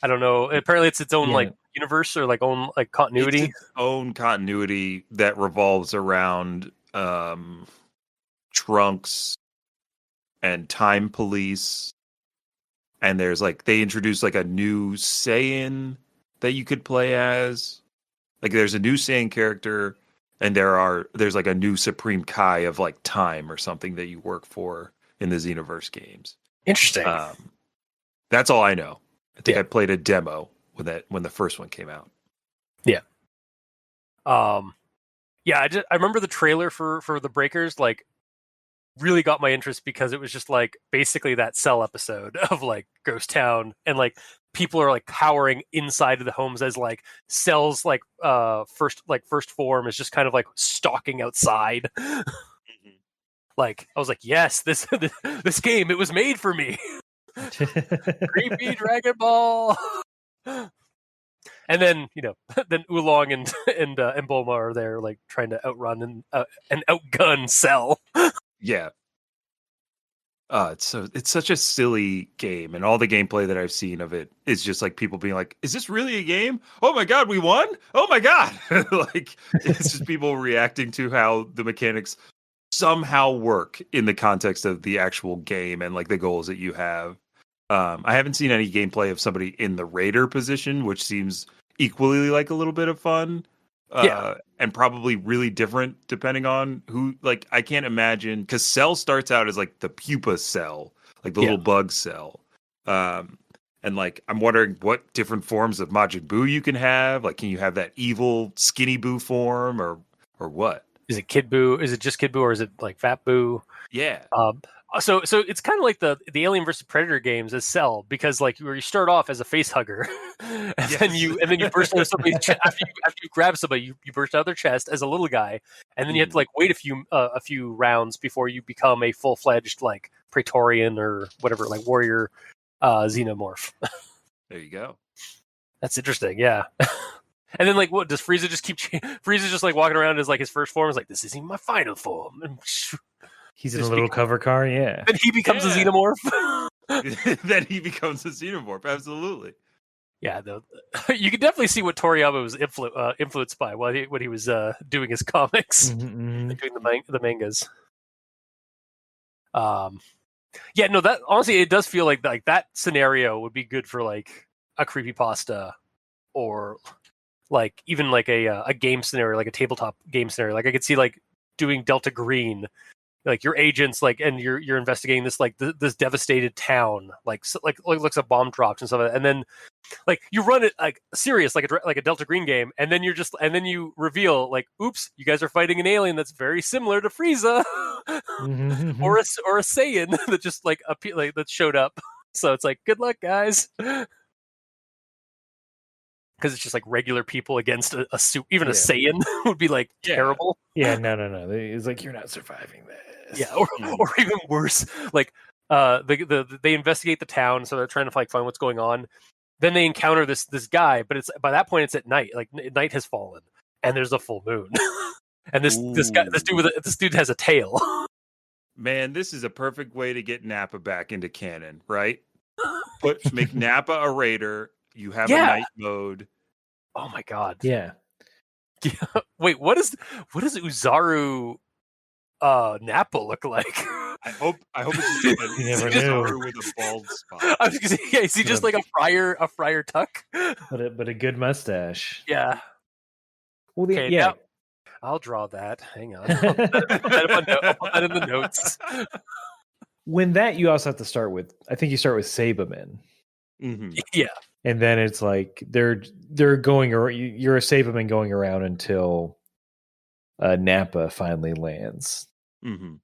A: I don't know. Apparently, it's its own like universe or like own like continuity.
C: It's its own continuity that revolves around Trunks and Time Police. And there's like they introduced like a new Saiyan that you could play as. Like there's a new Saiyan character, and there's like a new Supreme Kai of like time or something that you work for in the Xenoverse games.
A: Interesting.
C: That's all I know. I think I played a demo when the first one came out.
A: Yeah. I remember the trailer for the Breakers like really got my interest because it was just like basically that Cell episode of like Ghost Town, and like people are like cowering inside of the homes as like Cell's like first form is just kind of like stalking outside. Like I was like, yes, this game, it was made for me. Creepy Dragon Ball. And then then Oolong and Bulma are there like trying to outrun and outgun Cell.
C: Yeah. It's such a silly game, and all the gameplay that I've seen of it is just like people being like, "Is this really a game? Oh my god, we won! Oh my god!" Like it's just people reacting to how the mechanics somehow work in the context of the actual game and like the goals that you have. I haven't seen any gameplay of somebody in the raider position, which seems equally like a little bit of fun. And probably really different depending on who. Like, I can't imagine, because Cell starts out as like the pupa cell, like the little bug cell. And like, I'm wondering what different forms of Majin Buu you can have. Like, can you have that evil skinny Buu form, or what?
A: Is it Kid Buu? Is it just Kid Buu, or is it like Fat Buu?
C: Yeah.
A: So it's kind of like the Alien vs Predator games as Cell, because like where you start off as a face hugger, and then you burst out of somebody's chest after you grab somebody, you burst out of their chest as a little guy, and then you have to like wait a few rounds before you become a full-fledged like Praetorian or whatever, like warrior xenomorph.
C: There you go.
A: That's interesting, yeah. And then like, what does Frieza just keep? Frieza's just like walking around as like his first form is like, this isn't my final form. And
B: he's in a little cover car, yeah.
A: Then he becomes a xenomorph.
C: Then he becomes a xenomorph, absolutely.
A: Yeah, you can definitely see what Toriyama was influenced by when he was doing his comics, doing the mangas. Yeah, no, that honestly, it does feel like that scenario would be good for like a creepypasta, or like even like a game scenario, like a tabletop game scenario. Like I could see like doing Delta Green, like your agents, like, and you're investigating this like this devastated town, like looks like bomb drops and stuff like that. And then like you run it like serious, like a Delta Green game, and then you reveal like, oops, you guys are fighting an alien that's very similar to Frieza, or a Saiyan that just like that showed up. So it's like, good luck, guys. Because it's just like regular people against a even a Saiyan would be like terrible.
B: Yeah, no. It's like, you're not surviving this.
A: Yeah, or even worse, like they investigate the town, so they're trying to like find what's going on. Then they encounter this guy, but it's by that point it's at night. Like night has fallen, and there's a full moon, and this dude has a tail.
C: Man, this is a perfect way to get Nappa back into canon, right? Make Nappa a raider. You have a night mode.
A: Oh my god!
B: Yeah.
A: Wait, what does Uzaru Nappa look like?
C: I hope it's just
B: You never knew.
C: with a bald spot.
A: I was gonna say, is he just like a friar tuck?
B: But a good mustache.
A: Yeah.
B: Well,
A: Now, I'll draw that. Hang on. I'll put that in the notes.
B: When that, you also have to start with, I think you start with Saberman.
C: Mm-hmm.
A: Yeah.
B: And then it's like they're going, or you're a Saberman going around until Nappa finally lands.
C: Mm-hmm.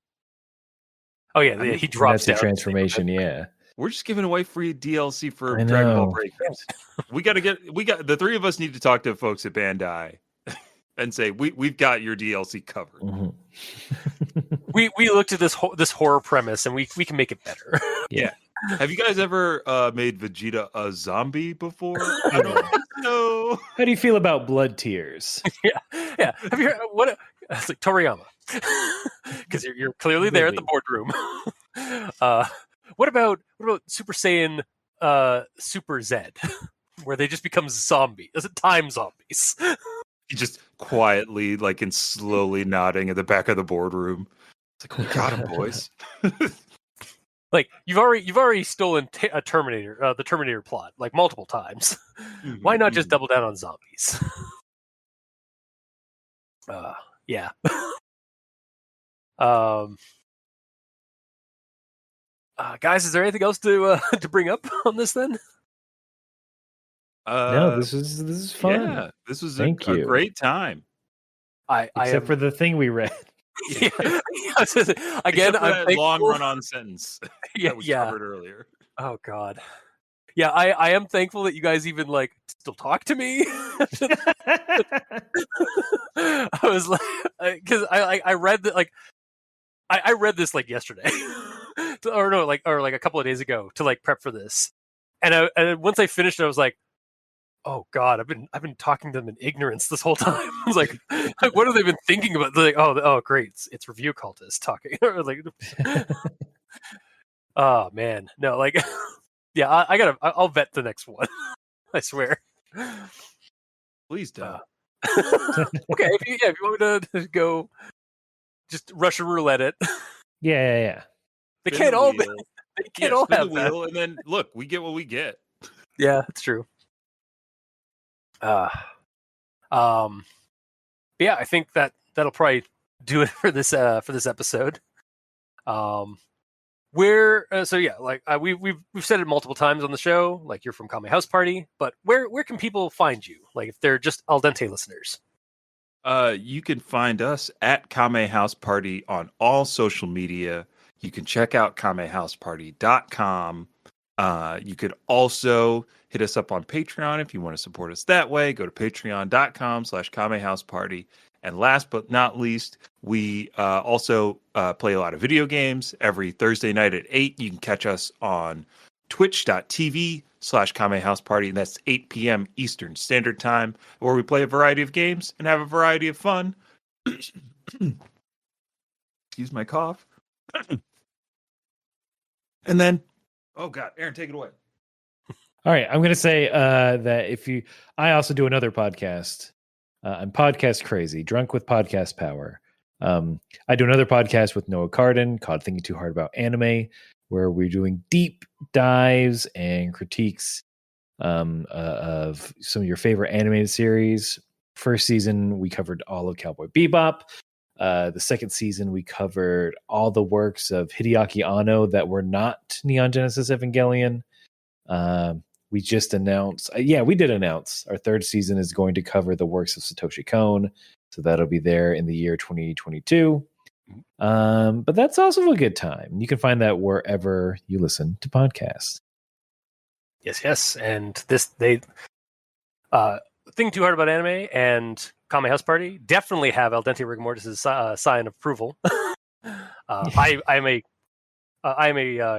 A: Oh yeah, he drops down.
B: That's a transformation. Yeah,
C: we're just giving away free DLC for Dragon Ball Breakers. we got the three of us need to talk to folks at Bandai and say we've got your DLC covered.
B: Mm-hmm.
A: we looked at this horror premise and we can make it better.
B: Yeah.
C: Have you guys ever made Vegeta a zombie before? I don't know.
B: How do you feel about blood tears?
A: Yeah. Have you heard what? It's like Toriyama, because you're clearly there at the boardroom. What about Super Saiyan Super Z, where they just become zombies? Is it time zombies?
C: He just quietly, like, and slowly nodding at the back of the boardroom. It's like, we got him, boys.
A: Like you've already stolen a Terminator, the Terminator plot, like multiple times. Mm-hmm, why not just double down on zombies? Yeah. Guys, is there anything else to bring up on this then?
B: No, this is fun. Yeah,
C: this was a great time.
B: Except for the thing we read.
A: Yeah. Again, I'm
C: long run-on sentence that we covered earlier.
A: Oh God. Yeah, I am thankful that you guys even like still talk to me. I was like, because I read that like I read this like yesterday, or a couple of days ago to like prep for this, and once I finished it, I was like, oh God, I've been talking to them in ignorance this whole time. I was like, what have they been thinking about? They're like, oh great, it's review cultists talking. Like, oh man, no, like, yeah, I'll vet the next one. I swear.
C: Please don't.
A: Okay, if you want me to go just Russian roulette it.
B: Yeah.
A: They
C: Spin
A: can't
C: the
A: all.
C: wheel.
A: They can't all
C: spin
A: have
C: the
A: that.
C: wheel, and then look, we get what we get.
A: Yeah, that's true. Yeah, I think that'll probably do it for this episode. We've said it multiple times on the show. Like, you're from Kame House Party, but where can people find you? Like, if they're just al dente listeners.
C: You can find us at Kame House Party on all social media. You can check out kamehouseparty.com. You could also hit us up on Patreon if you want to support us that way. Go to patreon.com/kamehouseparty. And last but not least, we also play a lot of video games every Thursday night at 8. You can catch us on twitch.tv/kamehouseparty, and that's 8 p.m. Eastern Standard Time, where we play a variety of games and have a variety of fun. Excuse my cough. And then, oh God, Aaron, take it away.
B: All right, I'm going to say that I also do another podcast. I'm Podcast Crazy, Drunk with Podcast Power. I do another podcast with Noah Carden called Thinking Too Hard About Anime, where we're doing deep dives and critiques of some of your favorite animated series. First season, we covered all of Cowboy Bebop. The second season, we covered all the works of Hideaki Anno that were not Neon Genesis Evangelion. We just announced, we did announce our third season is going to cover the works of Satoshi Kon. So that'll be there in the year 2022. But that's also a good time. You can find that wherever you listen to podcasts.
A: Yes. And Think Too Hard About Anime and Kame House Party definitely have al dente rigor mortis' sign of approval. I'm a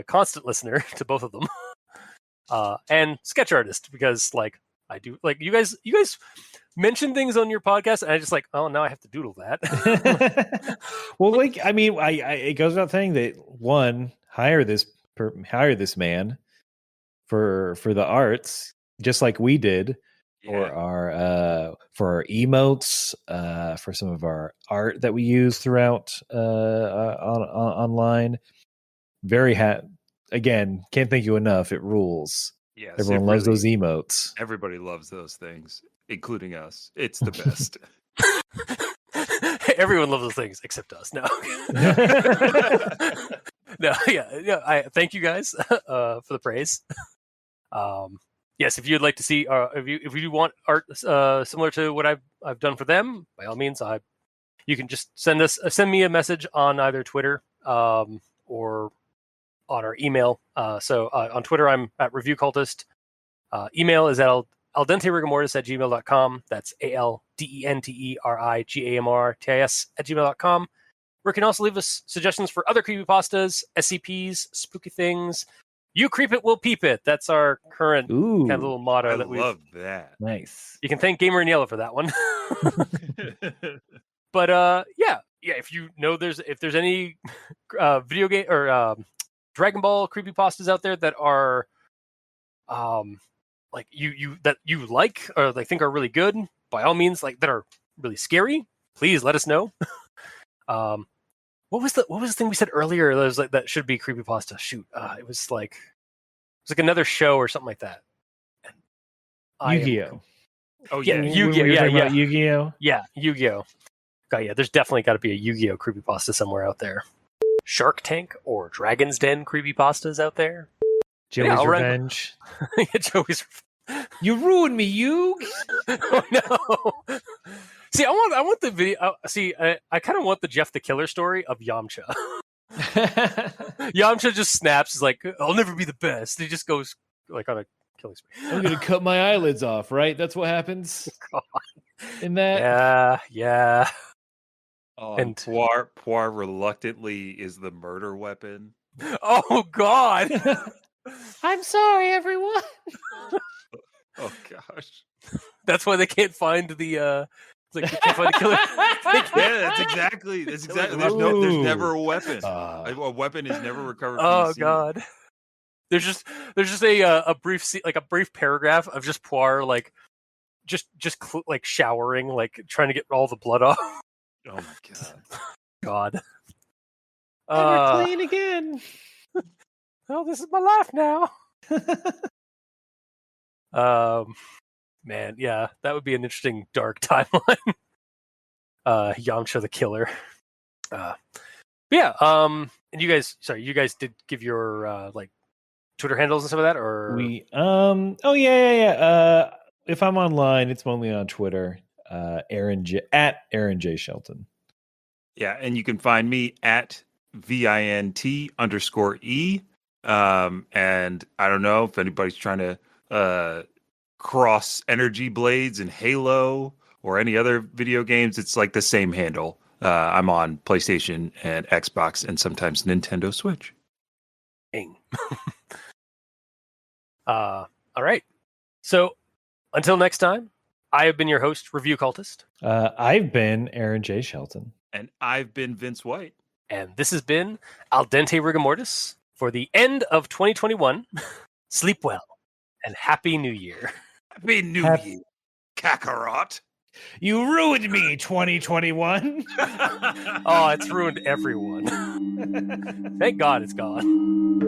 A: constant listener to both of them. And sketch artist, because I do you guys mention things on your podcast, and I just oh, now I have to doodle that.
B: Well, it goes without saying that one, hire this man for the arts, just like we did for our emotes, for some of our art that we use throughout online. Very Again, can't thank you enough. It rules. Yes, everyone loves those emotes.
C: Everybody loves those things, including us. It's the best.
A: Everyone loves those things except us. No. No. Yeah. I thank you guys for the praise. Yes, if you'd like to see, if you want art similar to what I've done for them, by all means, you can just send me a message on either Twitter or on our email. So on Twitter, I'm at Review Cultist. Email is at aldenterigormortis@gmail.com. That's aldenterigamortis@gmail.com. Where you can also leave us suggestions for other creepypastas, SCPs, spooky things. You creep it, we'll peep it. That's our current kind of little motto.
C: I love that.
B: Nice.
A: You can thank Gamer and Yellow for that one. But if you know if there's any video game or Dragon Ball creepypastas out there that are you like or think are really good, by all means, that are really scary, please let us know. What was the thing we said earlier that was that should be creepypasta? Shoot, it was another show or something like that.
B: Yu-Gi-Oh.
C: Oh
A: yeah, Yu-Gi-Oh. Yeah.
B: Yu-Gi-Oh.
A: Yeah, Yu-Gi-Oh. God, yeah, there's definitely got to be a Yu-Gi-Oh creepypasta somewhere out there. Shark Tank or Dragon's Den creepypastas out there.
B: Joey's Revenge.
A: Joey's.
B: You ruined me, you.
A: Oh no. See, I want the video. I kind of want the Jeff the Killer story of Yamcha. Yamcha just snaps. Is like, I'll never be the best. He just goes on a killing spree.
B: I'm gonna cut my eyelids off. Right? That's what happens. In that.
A: Yeah.
C: And Poir reluctantly is the murder weapon.
A: Oh God!
B: I'm sorry, everyone.
C: Oh gosh,
A: that's why they can't find the. They can't find the killer.
C: Yeah, that's exactly. There's never a weapon. A weapon is never recovered.
A: Oh God! There's just a brief a brief paragraph of just Poir just showering, trying to get all the blood off.
C: Oh my God.
A: God.
B: We're clean again.
A: Oh, this is my life now. Man, yeah, that would be an interesting dark timeline. Yamcha the killer. Yeah. And you guys did give your like Twitter handles and some of that, or
B: we oh yeah. If I'm online, it's only on Twitter. Aaron J Shelton.
C: Yeah, and you can find me at VINT_E. And I don't know if anybody's trying to cross energy blades in Halo or any other video games. It's like the same handle. I'm on PlayStation and Xbox and sometimes Nintendo Switch.
A: Dang. All right. So until next time, I have been your host, Review Cultist.
B: I've been Aaron J. Shelton.
C: And I've been Vince White.
A: And this has been Al Dente Rigor Mortis for the end of 2021. Sleep well and Happy New Year.
C: Happy New Year, Kakarot.
B: You ruined me, 2021.
A: Oh, it's ruined everyone. Thank God it's gone.